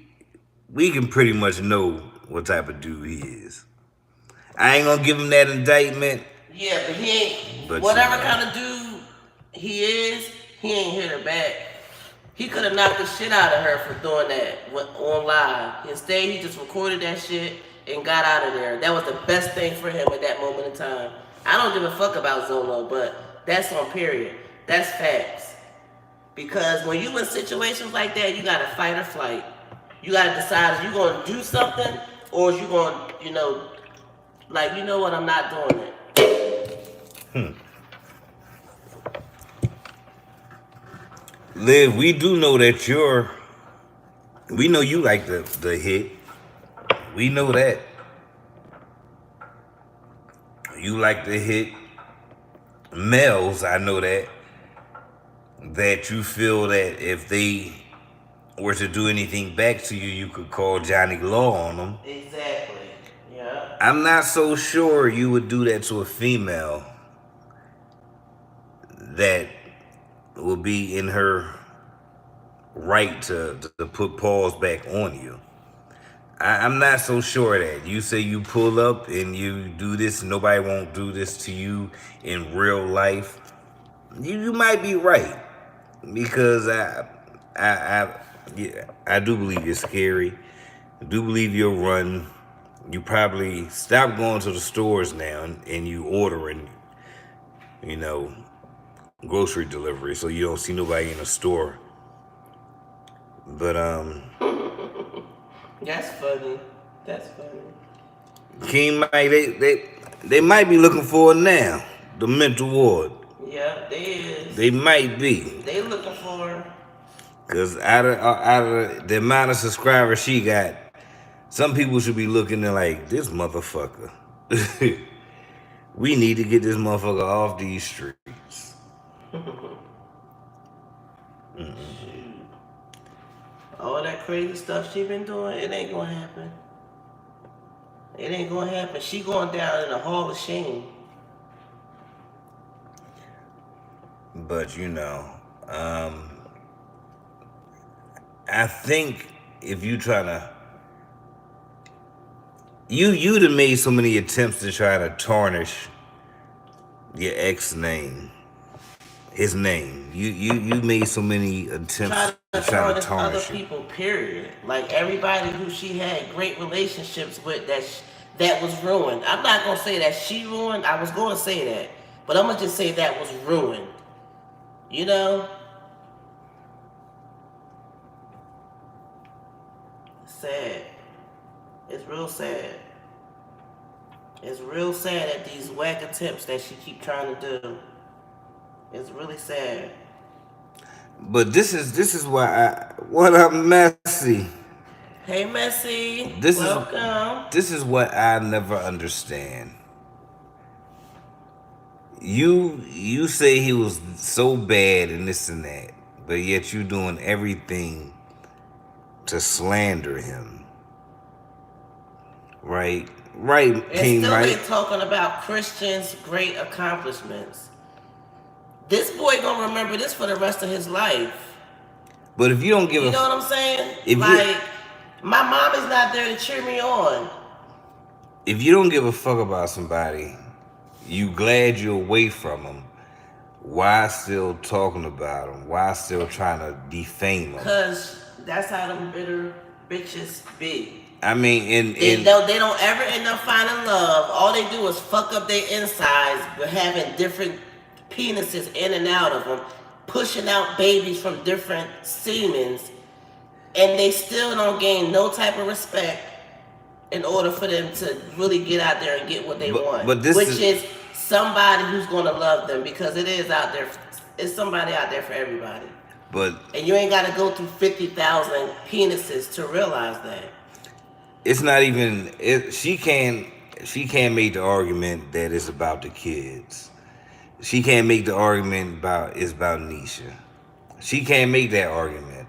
Speaker 1: can pretty much know what type of dude he is. I ain't gonna give him that indictment.
Speaker 2: Yeah, but he ain't,
Speaker 1: But
Speaker 2: whatever kind of dude he is, he ain't hit her back. He could have knocked the shit out of her for doing that on live. Instead, he just recorded that shit and got out of there. That was the best thing for him at that moment in time. I don't give a fuck about Zolo, but that's on period. That's facts. Because when you in situations like that, you gotta fight or flight. You gotta decide if you gonna do something or if you gonna, like, you know what, I'm not doing it.
Speaker 1: Liv, we do know that we know you like the hit. We know that. You like the hit. Males, I know that you feel that if they were to do anything back to you, you could call Johnny Law on them.
Speaker 2: Exactly. Yeah.
Speaker 1: I'm not so sure you would do that to a female that would be in her right to put paws back on you. I'm not so sure of that. You say you pull up and you do this, nobody won't do this to you in real life. You might be right, because I do believe you're scary. I do believe you'll run. You probably stop going to the stores now and you ordering, grocery delivery, so you don't see nobody in the store. But
Speaker 2: That's funny. That's funny.
Speaker 1: King Mike, they might be looking for it now. The mental ward.
Speaker 2: Yeah, they is.
Speaker 1: They might be.
Speaker 2: They looking for her.
Speaker 1: Cause out of the amount of subscribers she got, some people should be looking at like, this motherfucker. We need to get this motherfucker off these streets.
Speaker 2: All that crazy stuff she been doing, it ain't gonna happen. It ain't gonna happen. She going down in the hall of shame.
Speaker 1: But I think if you try to, you'd have made so many attempts to try to tarnish your ex name, his name. You made so many attempts to try to tarnish
Speaker 2: other
Speaker 1: it.
Speaker 2: people, period. Like everybody who she had great relationships with that was ruined. I'm not gonna say that she ruined. I was gonna say that, but I'm gonna just say that was ruined. You know? Sad. It's real sad. It's real sad at these whack attempts that she keep trying to do. It's really sad.
Speaker 1: But this is why what up, Messi?
Speaker 2: Hey, Messi.
Speaker 1: This
Speaker 2: welcome.
Speaker 1: This is what I never understand. you say he was so bad and this and that, but yet you doing everything to slander him, right? Right,
Speaker 2: And
Speaker 1: King,
Speaker 2: still
Speaker 1: right?
Speaker 2: ain't talking about Christian's great accomplishments. This boy gonna remember this for the rest of his life.
Speaker 1: But if you don't give
Speaker 2: You
Speaker 1: a,
Speaker 2: know what I'm saying?
Speaker 1: if you
Speaker 2: Like, my mom is not there to cheer me on.
Speaker 1: if you don't give a fuck about somebody, you glad you're away from them. Why still talking about them? Why still trying to defame them?
Speaker 2: Cause that's how them bitter bitches be.
Speaker 1: I mean,
Speaker 2: They don't ever end up finding love. All they do is fuck up their insides, but having different penises in and out of them, pushing out babies from different semens, and they still don't gain no type of respect in order for them to really get out there and get what they want,
Speaker 1: but this
Speaker 2: which is somebody who's going to love them, because it is out there. It's somebody out there for everybody.
Speaker 1: But
Speaker 2: and you ain't got to go through 50,000 penises to realize that.
Speaker 1: It's not even. She can't make the argument that it's about the kids. She can't make the argument about it's about Nisha. She can't make that argument.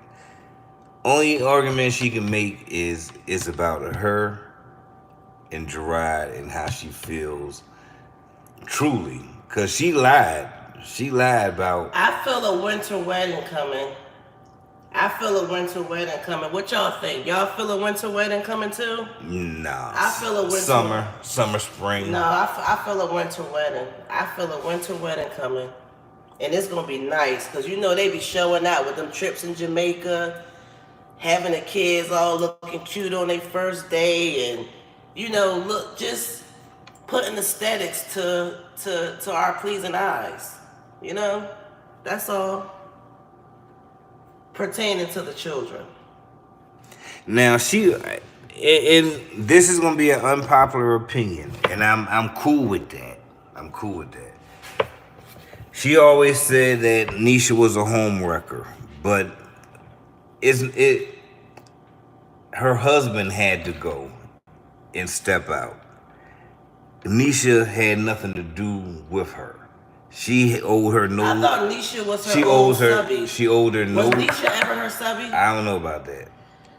Speaker 1: Only argument she can make is it's about her and Gerard and how she feels truly. Cause she lied. She lied about.
Speaker 2: I feel a winter wedding coming. I feel a winter wedding coming. What y'all think? Y'all feel a winter wedding coming too?
Speaker 1: Nah.
Speaker 2: I feel a winter.
Speaker 1: Summer, spring.
Speaker 2: No, I feel a winter wedding. I feel a winter wedding coming. And it's gonna be nice, cause you know they be showing out with them trips in Jamaica, having the kids all looking cute on their first day, and you know, look, just putting aesthetics to our pleasing eyes. You know, that's all pertaining to the children.
Speaker 1: Now and this is gonna be an unpopular opinion, and I'm cool with that. I'm cool with that. She always said that Nisha was a home wrecker, but her husband had to go and step out. Nisha had nothing to do with her. She owed her no.
Speaker 2: I thought Nisha was her old subby.
Speaker 1: She owed her no.
Speaker 2: Was Nisha ever her subby?
Speaker 1: I don't know about that.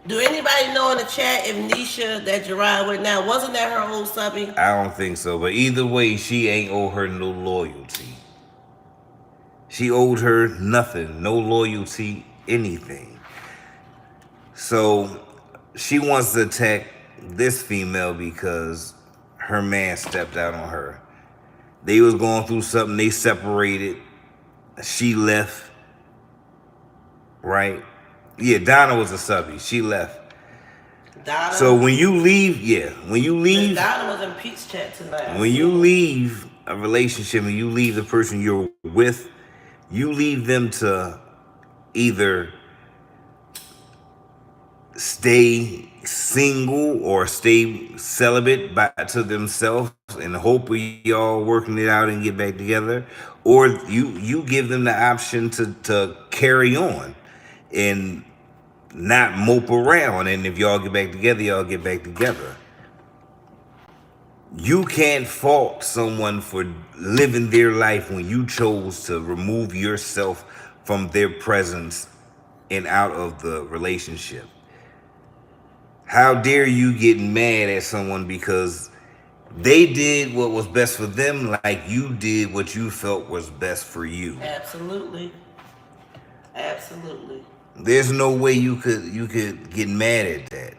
Speaker 2: Do anybody know in the chat if Nisha that Gerard with now, wasn't that her old subby?
Speaker 1: I don't think so. But either way, she ain't owe her no loyalty. She owed her nothing, no loyalty, anything. So she wants to attack this female because her man stepped out on her. They was going through something. They separated. She left. Right? Yeah, Donna was a subby. She left.
Speaker 2: Donna.
Speaker 1: So when you leave,
Speaker 2: Donna was in Pete's chat tonight.
Speaker 1: When you leave a relationship and you leave the person you're with, you leave them to either stay single or stay celibate to themselves and hope y'all working it out and get back together, or you give them the option to carry on and not mope around, and if y'all get back together, y'all get back together. You can't fault someone for living their life when you chose to remove yourself from their presence and out of the relationship. How dare you get mad at someone because they did what was best for them, like you did what you felt was best for you.
Speaker 2: Absolutely.
Speaker 1: There's no way you could get mad at that.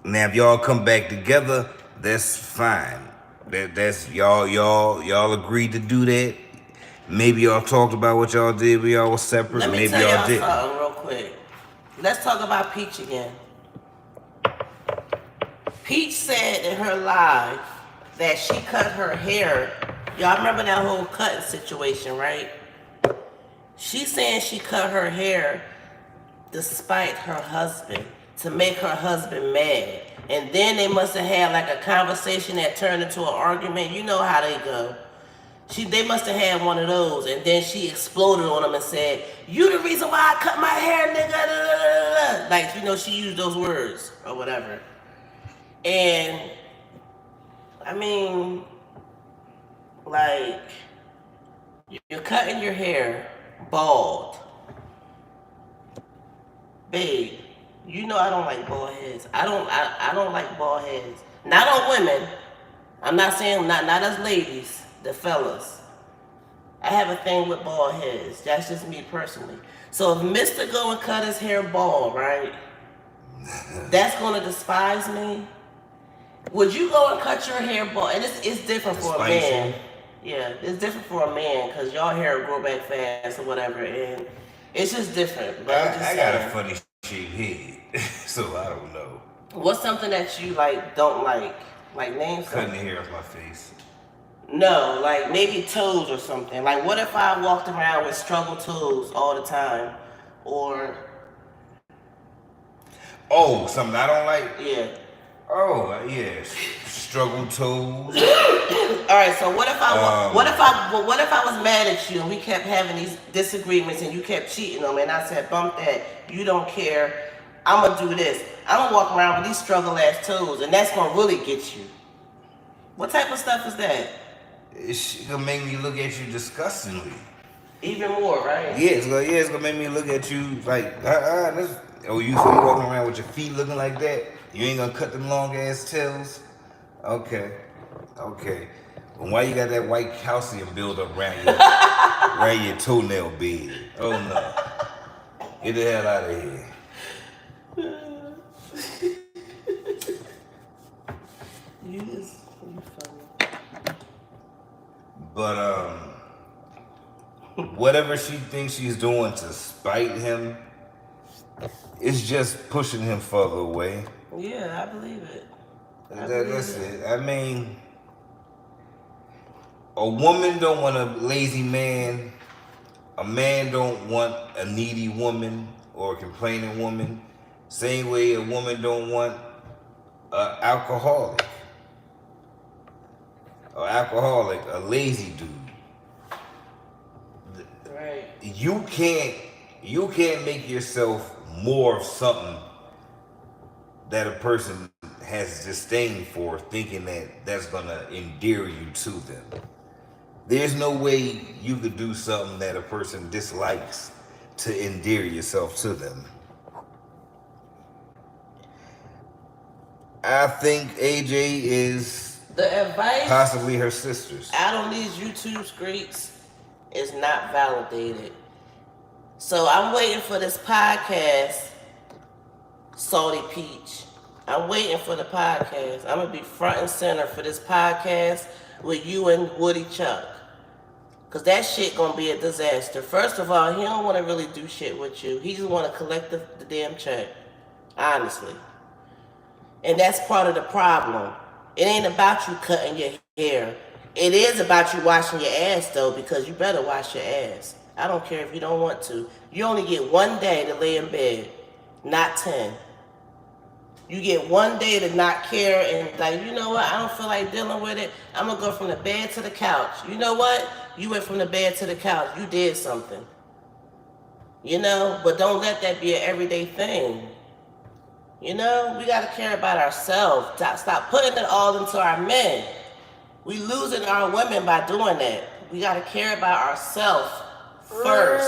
Speaker 1: Now if y'all come back together, that's fine. That's y'all agreed to do that. Maybe y'all talked about what y'all did when y'all was separate.
Speaker 2: Let me
Speaker 1: Maybe
Speaker 2: tell
Speaker 1: y'all
Speaker 2: y'all something real quick. Let's talk about Peach again. Peach said in her live that she cut her hair. Y'all remember that whole cutting situation, right? She's saying she cut her hair despite her husband, to make her husband mad. And then they must have had like a conversation that turned into an argument. You know how they go. They must have had one of those, and then she exploded on him and said, "You the reason why I cut my hair, nigga." Like, you know, she used those words or whatever. And I mean, like, You're cutting your hair bald. Babe, you know I don't like bald heads. I don't like bald heads. Not on women. I'm not saying not us ladies, the fellas. I have a thing with bald heads. That's just me personally. So if Mr. go and cut his hair bald, right? That's gonna despise me. Would you go and cut your hair bald? And it's different for a man. Yeah, it's different for a man because y'all hair grow back fast or whatever, and it's just different. But I'm just
Speaker 1: I
Speaker 2: saying.
Speaker 1: got a funny shaped head, so I don't know.
Speaker 2: What's something that you like don't like? Like name something.
Speaker 1: Cutting the hair off my face.
Speaker 2: No, like maybe toes or something. Like what if I walked around with struggle toes all the time? Or
Speaker 1: oh, something I don't like?
Speaker 2: Yeah.
Speaker 1: Oh, yeah. Struggle toes.
Speaker 2: Alright, so what if I was mad at you and we kept having these disagreements and you kept cheating on me and I said, bump that, you don't care, I'm gonna do this. I'm gonna walk around with these struggle ass toes and that's gonna really get you. What type of stuff is that?
Speaker 1: It's gonna make me look at you disgustingly.
Speaker 2: Even more, right?
Speaker 1: Yeah, it's gonna make me look at you like, you walking around with your feet looking like that? You ain't gonna cut them long ass tails? Okay. Well, why you got that white calcium buildup around your toenail bed? Oh no. Get the hell out of here.
Speaker 2: You funny.
Speaker 1: But whatever she thinks she's doing to spite him, it's just pushing him further away.
Speaker 2: Yeah, I believe it.
Speaker 1: That's it. I mean, a woman don't want a lazy man. A man don't want a needy woman or a complaining woman. Same way a woman don't want an alcoholic. A lazy dude.
Speaker 2: Right.
Speaker 1: You can't make yourself more of something that a person has disdain for, thinking that that's gonna endear you to them. There's no way you could do something that a person dislikes to endear yourself to them. I think AJ is
Speaker 2: the advice
Speaker 1: possibly her sister's.
Speaker 2: out on these YouTube streets is not validated. So I'm waiting for this podcast, Salty Peach. I'm waiting for the podcast. I'm gonna be front and center for this podcast with you and Woody Chuck. Cause that shit gonna be a disaster. First of all, he don't wanna really do shit with you. He just wanna collect the damn check. Honestly. And that's part of the problem. It ain't about you cutting your hair. It is about you washing your ass though, because you better wash your ass. I don't care if you don't want to. You only get 1 day to lay in bed, not 10. You get 1 day to not care and like, you know what, I don't feel like dealing with it. I'm gonna go from the bed to the couch. You know what? You went from the bed to the couch. You did something. You know, but don't let that be an everyday thing. You know, we gotta care about ourselves. Stop putting it all into our men. We losing our women by doing that. We gotta care about ourselves first.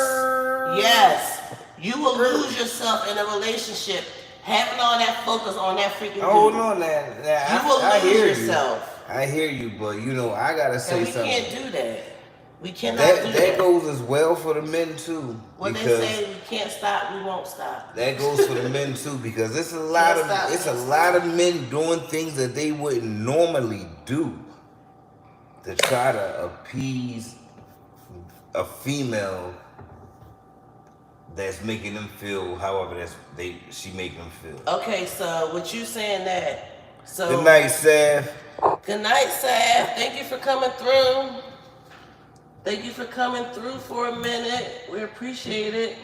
Speaker 2: Yes, you will lose yourself in a relationship having all that focus on that freaking dude.
Speaker 1: Hold on, now
Speaker 2: you will lose yourself.
Speaker 1: I hear you, but you know I gotta say something.
Speaker 2: We can't do that. We cannot do that.
Speaker 1: That goes as well for the men too.
Speaker 2: When they say we can't stop, we won't stop.
Speaker 1: That goes for the men too, because it's a lot of men doing things that they wouldn't normally do to try to appease a female that's making them feel however she making them feel.
Speaker 2: Okay, so what you saying that? So
Speaker 1: good night, Sav.
Speaker 2: Good night, Sav. Thank you for coming through. Thank you for coming through for a minute. We appreciate it.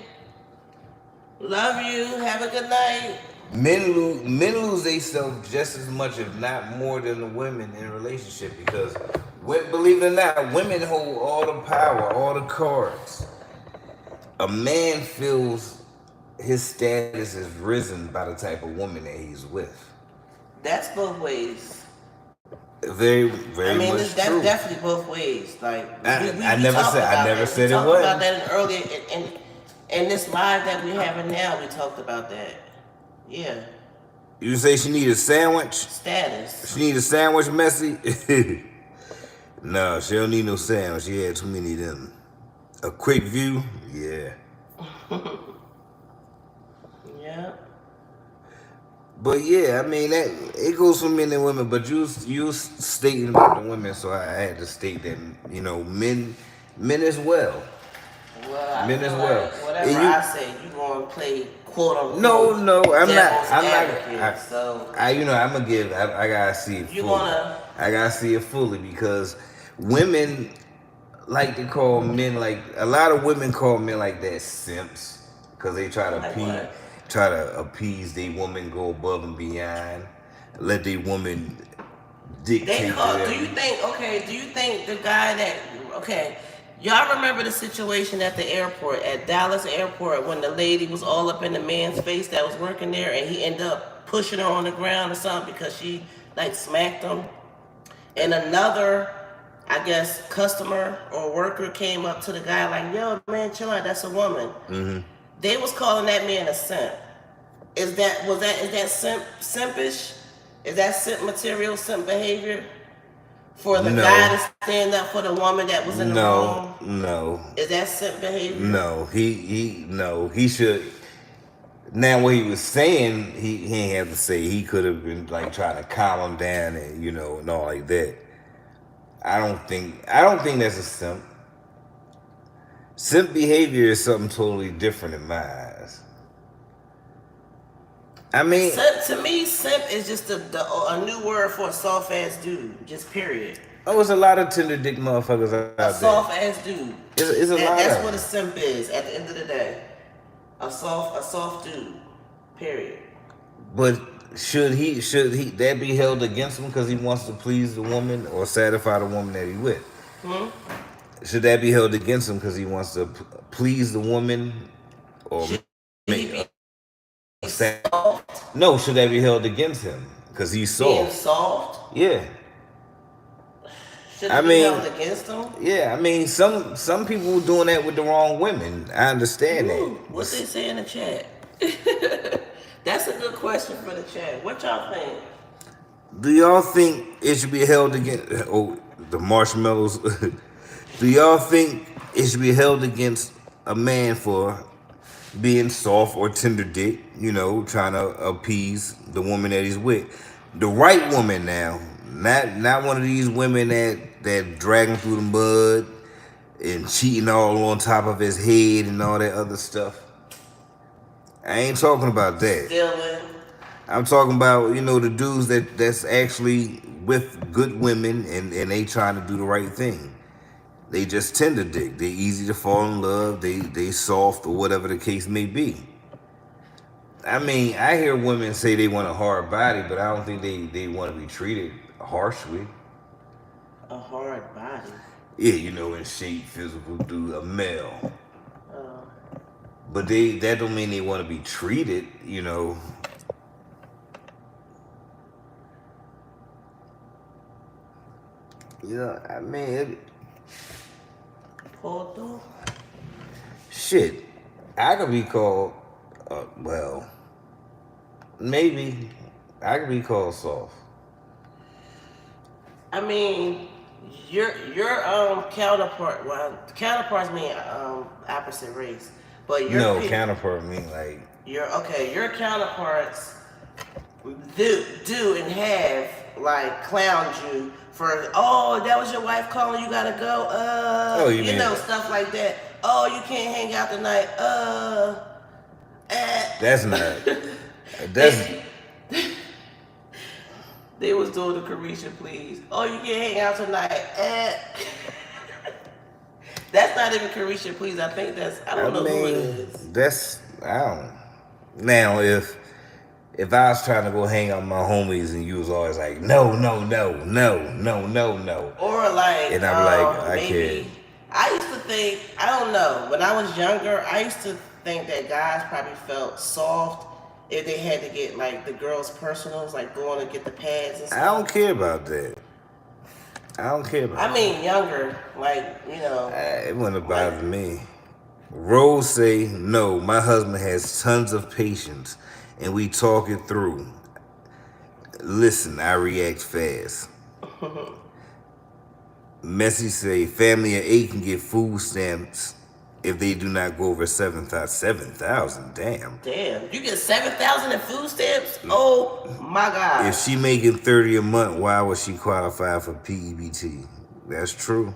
Speaker 2: Love you. Have a good night.
Speaker 1: Men lose themselves just as much, if not more, than the women in a relationship, because, believe it or not, women hold all the power, all the cards. A man feels his status is risen by the type of woman that he's with.
Speaker 2: That's both ways.
Speaker 1: Very,
Speaker 2: I
Speaker 1: very
Speaker 2: mean,
Speaker 1: much
Speaker 2: that's
Speaker 1: true.
Speaker 2: definitely both ways. Like
Speaker 1: I
Speaker 2: we
Speaker 1: never
Speaker 2: talked
Speaker 1: said
Speaker 2: about
Speaker 1: it
Speaker 2: We talked about
Speaker 1: wasn't.
Speaker 2: that in earlier in this live that we having now. We talked about that. Yeah,
Speaker 1: You say she need a sandwich?
Speaker 2: status.
Speaker 1: She need a sandwich, Messy? No, she don't need no sandwich. She had too many of them. A quick view? Yeah.
Speaker 2: Yeah.
Speaker 1: But yeah, I mean that it goes for men and women. But you stating about the women, so I had to state that men as well,
Speaker 2: Well, I
Speaker 1: men as
Speaker 2: feel
Speaker 1: well.
Speaker 2: like whatever
Speaker 1: And you
Speaker 2: I say, you gonna play quote
Speaker 1: no,
Speaker 2: unquote
Speaker 1: no,
Speaker 2: devil's
Speaker 1: I'm
Speaker 2: advocate.
Speaker 1: not.
Speaker 2: So
Speaker 1: I'm gonna give. I gotta see it
Speaker 2: you
Speaker 1: fully.
Speaker 2: gonna
Speaker 1: I gotta see it fully because women like to call men like a lot of women call men like that simps because they
Speaker 2: like what?
Speaker 1: try to appease their woman, go above and beyond, let their woman
Speaker 2: They
Speaker 1: dictate to
Speaker 2: call. Do
Speaker 1: them.
Speaker 2: you think? Okay. Do you think the guy that? Okay. Y'all remember the situation at the airport, at Dallas airport, when the lady was all up in the man's face that was working there, and he ended up pushing her on the ground or something because she like smacked him, and another, I guess, customer or worker came up to the guy like, "Yo, man, chill out. That's a woman."
Speaker 1: Mm-hmm.
Speaker 2: They was calling that man a simp. Is that simpish? Is that simp material, simp behavior? For the guy
Speaker 1: No,
Speaker 2: to stand up for the woman that was in the
Speaker 1: no,
Speaker 2: wrong?
Speaker 1: no,
Speaker 2: Is that simp behavior?
Speaker 1: no. He should. Now what he was saying, he ain't have to say. He could have been like trying to calm him down and and all like that. I don't think that's a simp. Simp behavior is something totally different in my eyes. I mean,
Speaker 2: Simp, to me, simp is just a new word for a soft ass dude. Just period.
Speaker 1: oh, it's a lot of tender dick motherfuckers out
Speaker 2: A
Speaker 1: there.
Speaker 2: soft ass dude.
Speaker 1: It's a lot
Speaker 2: That's
Speaker 1: of
Speaker 2: what a
Speaker 1: them.
Speaker 2: simp is at the end of the day. A soft dude. Period.
Speaker 1: But should he that be held against him because he wants to please the woman or satisfy the woman that he with?
Speaker 2: Hmm?
Speaker 1: Should that be held against him because he wants to please the woman or
Speaker 2: Should he
Speaker 1: make
Speaker 2: be
Speaker 1: no? Should that be held against him because he's
Speaker 2: being
Speaker 1: soft?
Speaker 2: soft?
Speaker 1: Yeah.
Speaker 2: Should
Speaker 1: I
Speaker 2: it be
Speaker 1: mean,
Speaker 2: held against him?
Speaker 1: yeah, I mean, some people doing that with the wrong women. I understand
Speaker 2: Ooh,
Speaker 1: that.
Speaker 2: what they say in the chat? That's a good question for the chat. What y'all think?
Speaker 1: Do y'all think it should be held against? Oh, the marshmallows. Do y'all think it should be held against a man for being soft or tender dick? Trying to appease the woman that he's with, the right woman now, not one of these women that drag him through the mud and cheating all on top of his head and all that other stuff. I ain't talking about that.
Speaker 2: Dylan.
Speaker 1: I'm talking about, the dudes that's actually with good women and they trying to do the right thing. They just tender dick. They easy to fall in love. They soft or whatever the case may be. I mean, I hear women say they want a hard body, but I don't think they want to be treated harshly.
Speaker 2: A hard body.
Speaker 1: Yeah, in shape, physical, through a male.
Speaker 2: Uh,
Speaker 1: But that don't mean they want to be treated, I mean,
Speaker 2: Porto.
Speaker 1: shit. I could be called, well, maybe I could be called soft.
Speaker 2: I mean, your counterpart. Well, counterparts mean opposite race, but
Speaker 1: No, counterpart mean like
Speaker 2: your counterparts do and have like clowned you for, oh, that was your wife calling, you gotta go,
Speaker 1: oh, you mean
Speaker 2: stuff like that. Oh, you can't hang out tonight,
Speaker 1: that's not that's
Speaker 2: They was doing the Carisha, please. Oh, you can't hang out tonight, That's not even Carisha, please. I think I don't know who it is.
Speaker 1: I don't. Now, if I was trying to go hang out with my homies and you was always like, no, no, no, no, no, no, no.
Speaker 2: Or like,
Speaker 1: and I'm like, I
Speaker 2: maybe,
Speaker 1: can't.
Speaker 2: I used to think, I don't know, when I was younger, I used to think that guys probably felt soft if they had to get like the girls' personals, like going to get the pads and stuff.
Speaker 1: I don't care about that. I don't care about
Speaker 2: I mean, younger, like, you know.
Speaker 1: it wouldn't bother
Speaker 2: Like,
Speaker 1: me. Rose say, no, my husband has tons of patience and we talk it through. Listen, I react fast. Messy say, family of 8 can get food stamps if they do not go over 7,000. 7,000, damn.
Speaker 2: damn, you get 7,000 in food stamps? Oh my
Speaker 1: If
Speaker 2: gosh.
Speaker 1: she making 30 a month, why would she qualify for PEBT? That's true.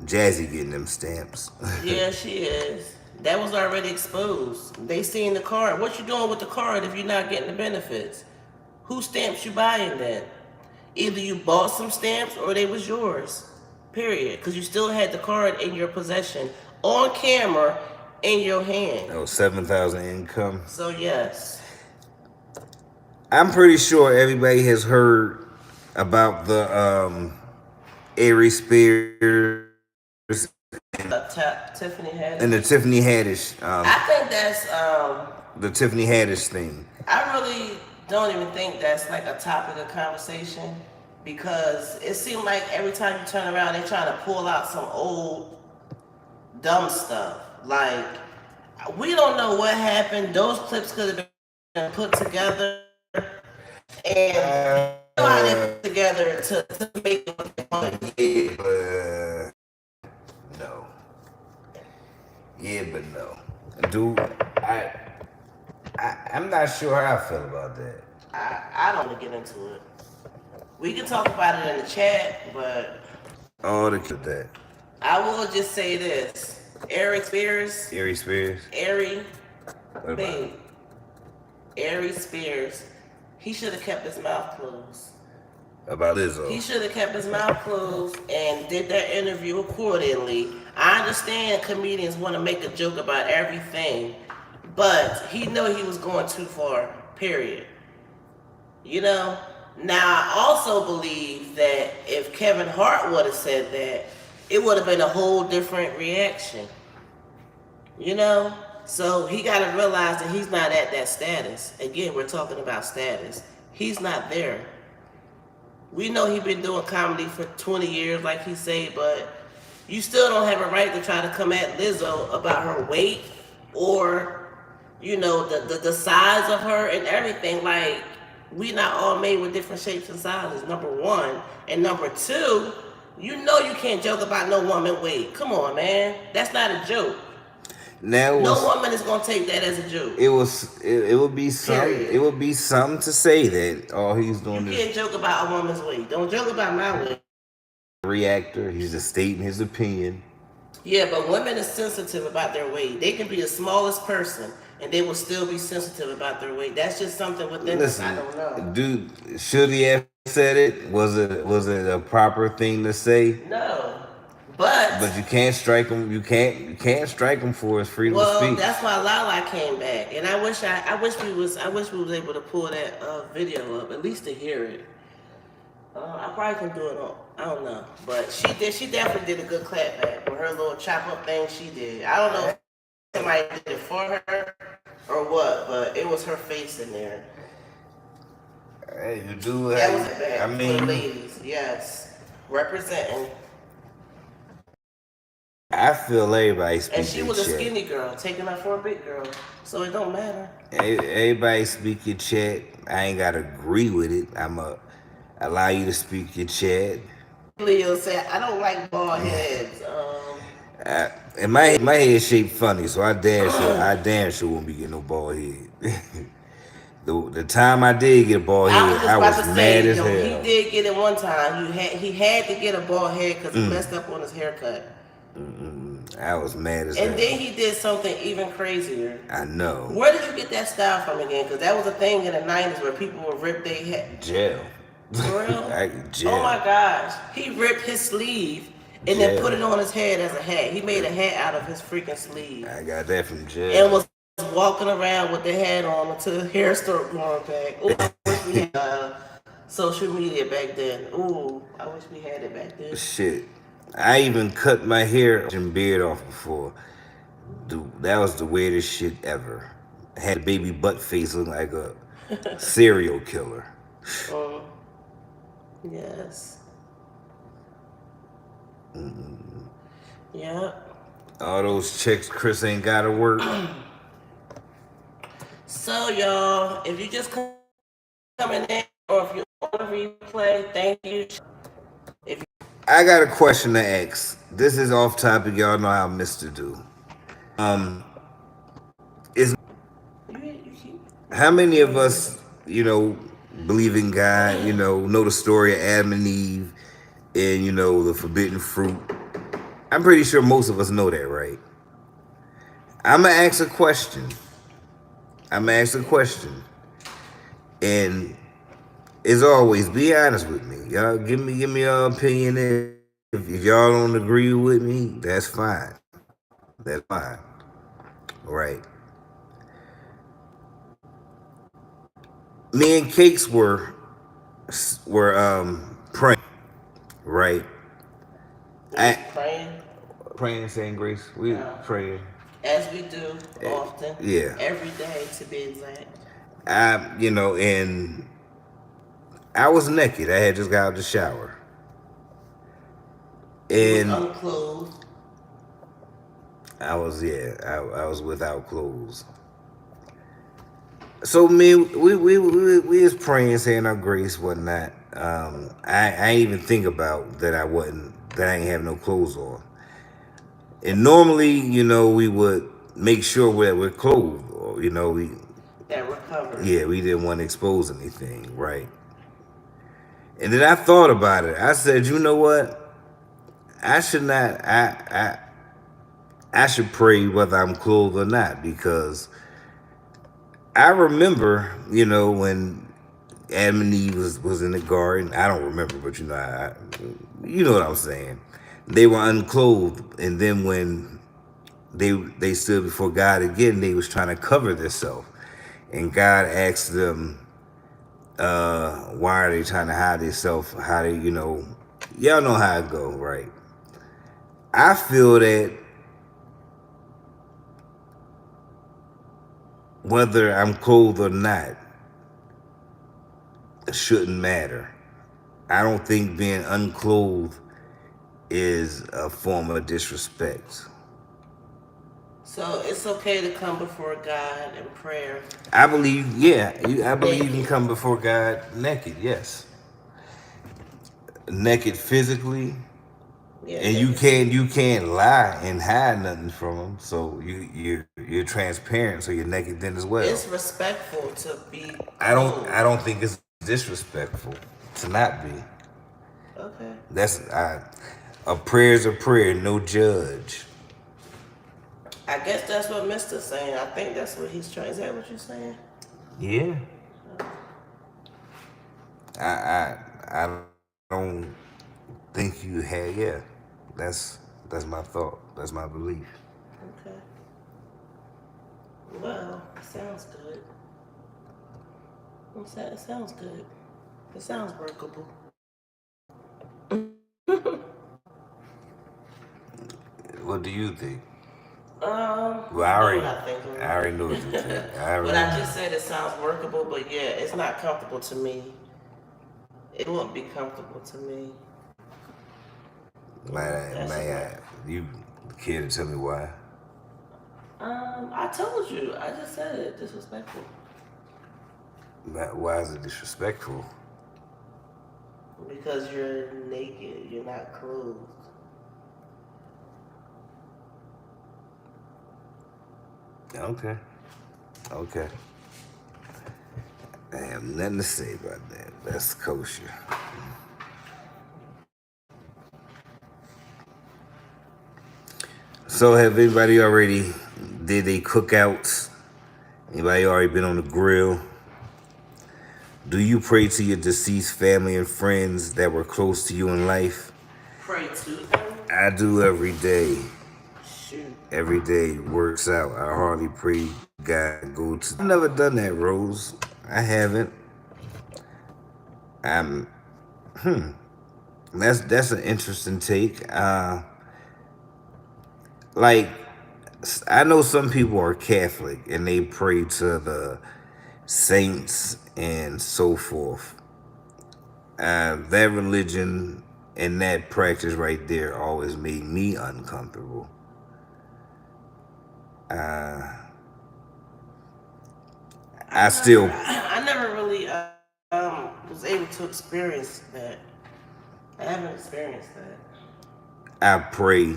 Speaker 1: Jazzy getting them stamps.
Speaker 2: Yeah, she is. That was already exposed. They seen the card. What you doing with the card if you're not getting the benefits? Whose stamps you buying then? Either you bought some stamps or they was yours. Period. Because you still had the card in your possession, on camera, in your hand.
Speaker 1: Oh, 7,000 income.
Speaker 2: So yes.
Speaker 1: I'm pretty sure everybody has heard about the Aries Spears
Speaker 2: Tiffany Haddish.
Speaker 1: and the Tiffany Haddish,
Speaker 2: I think that's
Speaker 1: the Tiffany Haddish thing.
Speaker 2: I really don't even think that's like a topic of conversation because it seemed like every time you turn around, they're trying to pull out some old dumb stuff. Like, we don't know what happened. Those clips could have been put together, and you know how they put together to make it what they want.
Speaker 1: Yeah, but no. Yeah, but no. Dude, I'm not sure how I feel about that.
Speaker 2: I don't want to get into it. We can talk about it in the chat, but
Speaker 1: Oh, the kid that.
Speaker 2: I will just say this. Aries Spears.
Speaker 1: Aries Spears. What about
Speaker 2: Aries Spears. He should have kept his mouth closed.
Speaker 1: About Lizzo?
Speaker 2: He should have kept his mouth closed and did that interview accordingly. I understand comedians want to make a joke about everything, but he knew he was going too far, period. You know? Now, I also believe that if Kevin Hart would have said that, it would have been a whole different reaction. You know? So he got to realize that he's not at that status. Again, we're talking about status. He's not there. We know he's been doing comedy for 20 years, like he said, but you still don't have a right to try to come at Lizzo about her weight or, you know, the size of her and everything. Like, we not all made with different shapes and sizes, number one. And number two, you know you can't joke about no woman weight. Come on, man. That's not a joke.
Speaker 1: Now
Speaker 2: No woman is gonna take that as a joke.
Speaker 1: It would be something to say that all he's doing
Speaker 2: You can't joke about a woman's weight. Don't joke about my weight.
Speaker 1: Reactor. He's just stating his opinion.
Speaker 2: Yeah, but women are sensitive about their weight. They can be the smallest person and they will still be sensitive about their weight. That's just something within us. I don't know.
Speaker 1: Dude, should he have said it? Was it a proper thing to say?
Speaker 2: No. But
Speaker 1: you can't strike him. You can't strike him for his freedom of speech.
Speaker 2: Well, that's why Lala came back, and I wish we was able to pull that video up at least to hear it. I probably can do it on. I don't know, but she definitely did a good clapback with her little chop up thing she did. I don't know if somebody did it for her or what, but it was her face in there.
Speaker 1: Hey, you do.
Speaker 2: That was bad.
Speaker 1: I mean,
Speaker 2: for the ladies, yes, representing.
Speaker 1: I feel everybody speak
Speaker 2: And she was a
Speaker 1: chat.
Speaker 2: skinny girl, taking her for a big girl, so it don't matter.
Speaker 1: Everybody speak your chat. I ain't gotta agree with it. I'ma allow you to speak your chat.
Speaker 2: Leo said, "I don't like bald heads."
Speaker 1: And my head shaped funny, so I damn sure won't be getting no bald head. The time I did get a bald head, I was mad as hell.
Speaker 2: He did get it one time. He had to get a bald head because he messed up on his haircut.
Speaker 1: I was mad as hell.
Speaker 2: And then he did something even crazier.
Speaker 1: I know.
Speaker 2: Where did you get that style from again? Because that was a thing in the 90s where people would rip their head.
Speaker 1: Jail.
Speaker 2: For real?
Speaker 1: Jail.
Speaker 2: Oh my gosh. He ripped his sleeve and then put it on his head as a hat. He made a hat out of his freaking sleeve.
Speaker 1: I got that from jail.
Speaker 2: And was walking around with the hat on until the hair started growing back. Ooh, I wish we had social media back then. Ooh, I wish we had it back then.
Speaker 1: Shit. I even cut my hair and beard off before. Dude, that was the weirdest shit ever. I had a baby butt face looking like a serial killer.
Speaker 2: Yes. Yeah.
Speaker 1: All those checks Chris ain't gotta work.
Speaker 2: So y'all, if you just coming in or if you on the replay, thank you. If you
Speaker 1: I got a question to ask. This is off topic. Y'all know how Mister do. Is
Speaker 2: you keep
Speaker 1: how many of us, believe in God? Know the story of Adam and Eve, and the forbidden fruit. I'm pretty sure most of us know that, right? I'm gonna ask a question. I'm gonna ask a question, and as always, be honest with me. Y'all give me your opinion. If y'all don't agree with me, that's fine. That's fine. Right. Me and Cakes were praying. Right.
Speaker 2: was
Speaker 1: I
Speaker 2: praying.
Speaker 1: praying, saying grace. We praying.
Speaker 2: As we do often.
Speaker 1: Yeah.
Speaker 2: Every day to be exact.
Speaker 1: And I was naked. I had just got out of the shower.
Speaker 2: You was
Speaker 1: And
Speaker 2: unclothed.
Speaker 1: I was without clothes. So me, we was praying, saying our grace, whatnot. I ain't even think about that I ain't have no clothes on. And normally, we would make sure we're clothed, or
Speaker 2: That were covered.
Speaker 1: yeah, we didn't want to expose anything, right? And then I thought about it. I said, you know what? I should not. I should pray whether I'm clothed or not, because I remember, when Adam and Eve was in the garden. I don't remember, but you know what I'm saying. They were unclothed, and then when they stood before God again, they was trying to cover themselves, and God asked them, why are they trying to hide themselves? How they, y'all know how it go, right? I feel that whether I'm clothed or not, it shouldn't matter. I don't think being unclothed is a form of disrespect.
Speaker 2: So it's okay to come before God in prayer.
Speaker 1: I believe, yeah, I believe you can
Speaker 2: Naked.
Speaker 1: come before God naked, yes. Naked physically,
Speaker 2: Yeah,
Speaker 1: and you can't lie and hide nothing from him. So you're transparent, so you're naked then as well.
Speaker 2: it's respectful to be
Speaker 1: I don't
Speaker 2: clothed.
Speaker 1: I don't think it's disrespectful to not be.
Speaker 2: Okay.
Speaker 1: A prayer's a prayer, no judge.
Speaker 2: I guess that's what Mister's saying. I think that's what he's trying. Is that what you're saying?
Speaker 1: Yeah. I don't think you had, yeah. That's that's my thought. That's my belief.
Speaker 2: Okay. Well, it sounds good. It sounds good. It sounds workable.
Speaker 1: What do you think? Well,
Speaker 2: You know what I think.
Speaker 1: I already know what you think.
Speaker 2: What I just said, it sounds workable, but yeah, it's not comfortable to me. It wouldn't be comfortable to me.
Speaker 1: You care to tell me why?
Speaker 2: I told you. I just said it. Disrespectful.
Speaker 1: Why is it disrespectful?
Speaker 2: Because you're naked. You're not clothed.
Speaker 1: Okay. Okay. I have nothing to say about that. That's kosher. So have anybody already did they cookouts? Anybody already been on the grill? Do you pray to your deceased family and friends that were close to you in life?
Speaker 2: Pray to them.
Speaker 1: I do every day.
Speaker 2: Shoot.
Speaker 1: Every day works out. I hardly pray God go to. I've never done that, Rose. I haven't. I'm. That's an interesting take. Like, I know some people are Catholic and they pray to the saints and so forth. That religion And that practice right there always made me uncomfortable. I still
Speaker 2: I never really was able to experience that. I haven't experienced that.
Speaker 1: I pray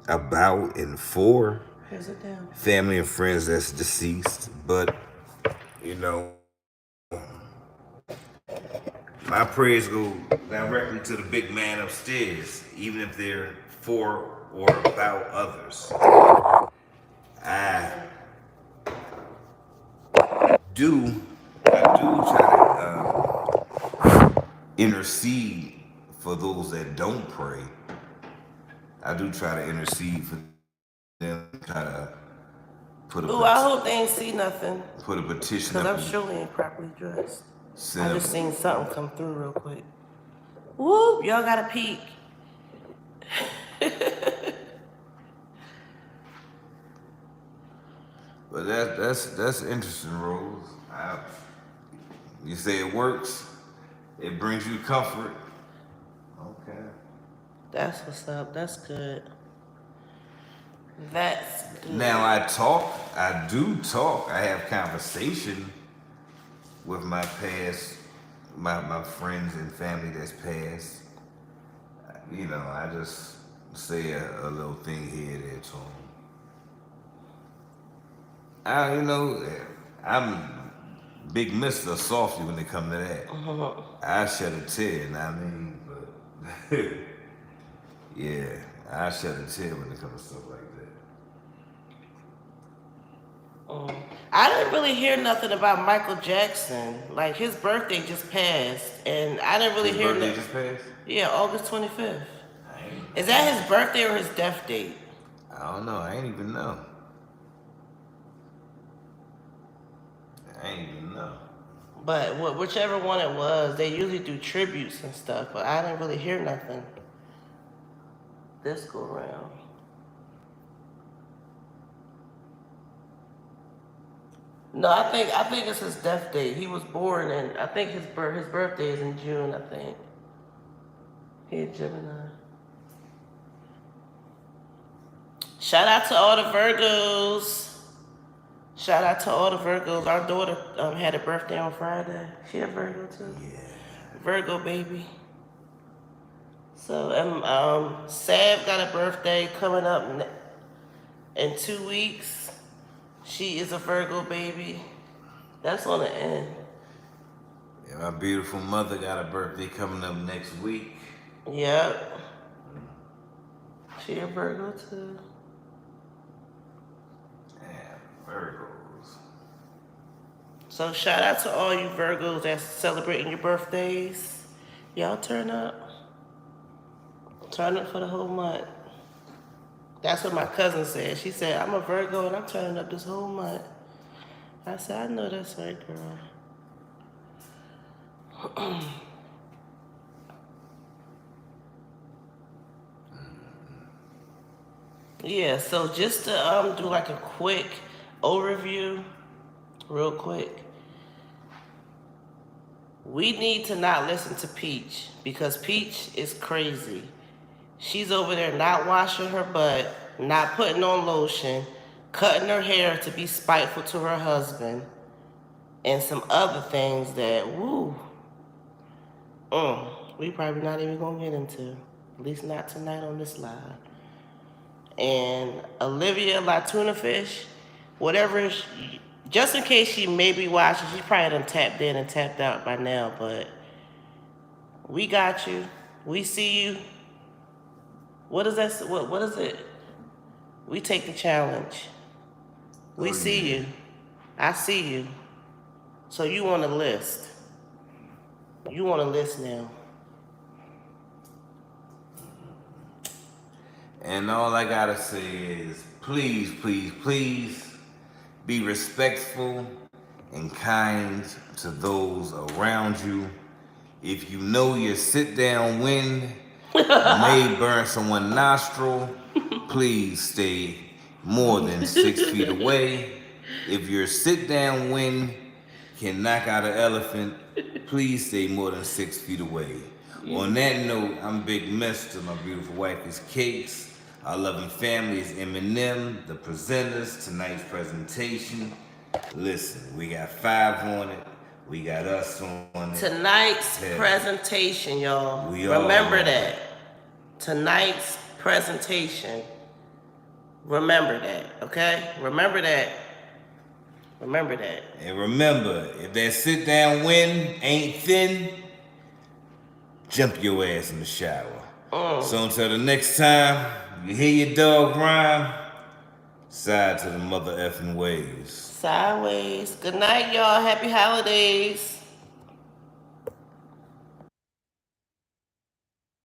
Speaker 1: about and for
Speaker 2: Here's it down.
Speaker 1: family and friends that's deceased, but you know, my prayers go directly to the big man upstairs, even if they're for or about others. I do, I do try to intercede for those that don't pray. I do try to intercede for them, kind of put a
Speaker 2: Ooh, I hope they ain't see nothing.
Speaker 1: put a petition
Speaker 2: Because
Speaker 1: up
Speaker 2: I'm
Speaker 1: and
Speaker 2: surely ain't properly dressed.
Speaker 1: send
Speaker 2: I
Speaker 1: up.
Speaker 2: just seen something come through real quick. Whoop, y'all got a peek.
Speaker 1: But that's interesting, Rose. You say it works. It brings you comfort. Okay.
Speaker 2: That's what's up. That's good. That's good.
Speaker 1: Now I talk. I do talk. I have conversation with my past, my friends and family that's passed. You know, I just say a little thing here and there to them. You know, I'm big Mister Softy when it come to that. I shed a tear, and I mean, but yeah, I shed a tear when it comes to stuff like that.
Speaker 2: I didn't really hear nothing about Michael Jackson. Like, his birthday just passed, and I didn't really hear
Speaker 1: His birthday just passed?
Speaker 2: Yeah, August 25th. Is that his birthday or his death date?
Speaker 1: I don't know. I ain't even know.
Speaker 2: But whichever one it was, they usually do tributes and stuff, but I didn't really hear nothing this go around. No, I think it's his death date. He was born and I think his birthday is in June, I think. He a Gemini. Shout out to all the Virgos. Shout out to all the Virgos. Our daughter had a birthday on Friday. She a Virgo too?
Speaker 1: Yeah.
Speaker 2: Virgo baby. So Sav got a birthday coming up in 2 weeks. She is a Virgo baby. That's on the end.
Speaker 1: Yeah, my beautiful mother got a birthday coming up next week.
Speaker 2: Yep. She a Virgo too.
Speaker 1: Virgos.
Speaker 2: So shout out to all you Virgos that's celebrating your birthdays. Y'all turn up. Turn up for the whole month. That's what my cousin said. She said, I'm a Virgo and I'm turning up this whole month. I said, I know that's right, girl. Yeah, so just to do like a quick overview, real quick. We need to not listen to Peach because Peach is crazy. She's over there not washing her butt, not putting on lotion, cutting her hair to be spiteful to her husband, and some other things that, we probably not even gonna get into. At least not tonight on this live. And Olivia Latuna Fish, whatever, just in case she may be watching, she probably done tapped in and tapped out by now, but we got you. We see you. What is that? What is it? We take the challenge. We see you. I see you. So you on the list. You on the list now.
Speaker 1: And all I gotta say is, please, please, please be respectful and kind to those around you. If you know your sit-down wind may burn someone's nostril, please stay more than 6 feet away. If your sit-down wind can knock out an elephant, please stay more than 6 feet away. On that note, I'm Big Mister. My beautiful wife is Cakz. Our loving family is Eminem. The presenters, tonight's presentation. Listen, we got 5 on it. We got us on it.
Speaker 2: Tonight's presentation, y'all. Remember that. Tonight's presentation. Remember that, okay? Remember that. Remember that.
Speaker 1: And remember, if that sit down win ain't thin, jump your ass in the shower. So until the next time you hear your dog rhyme, side to the mother effing ways.
Speaker 2: Sideways. Good night, y'all. Happy holidays.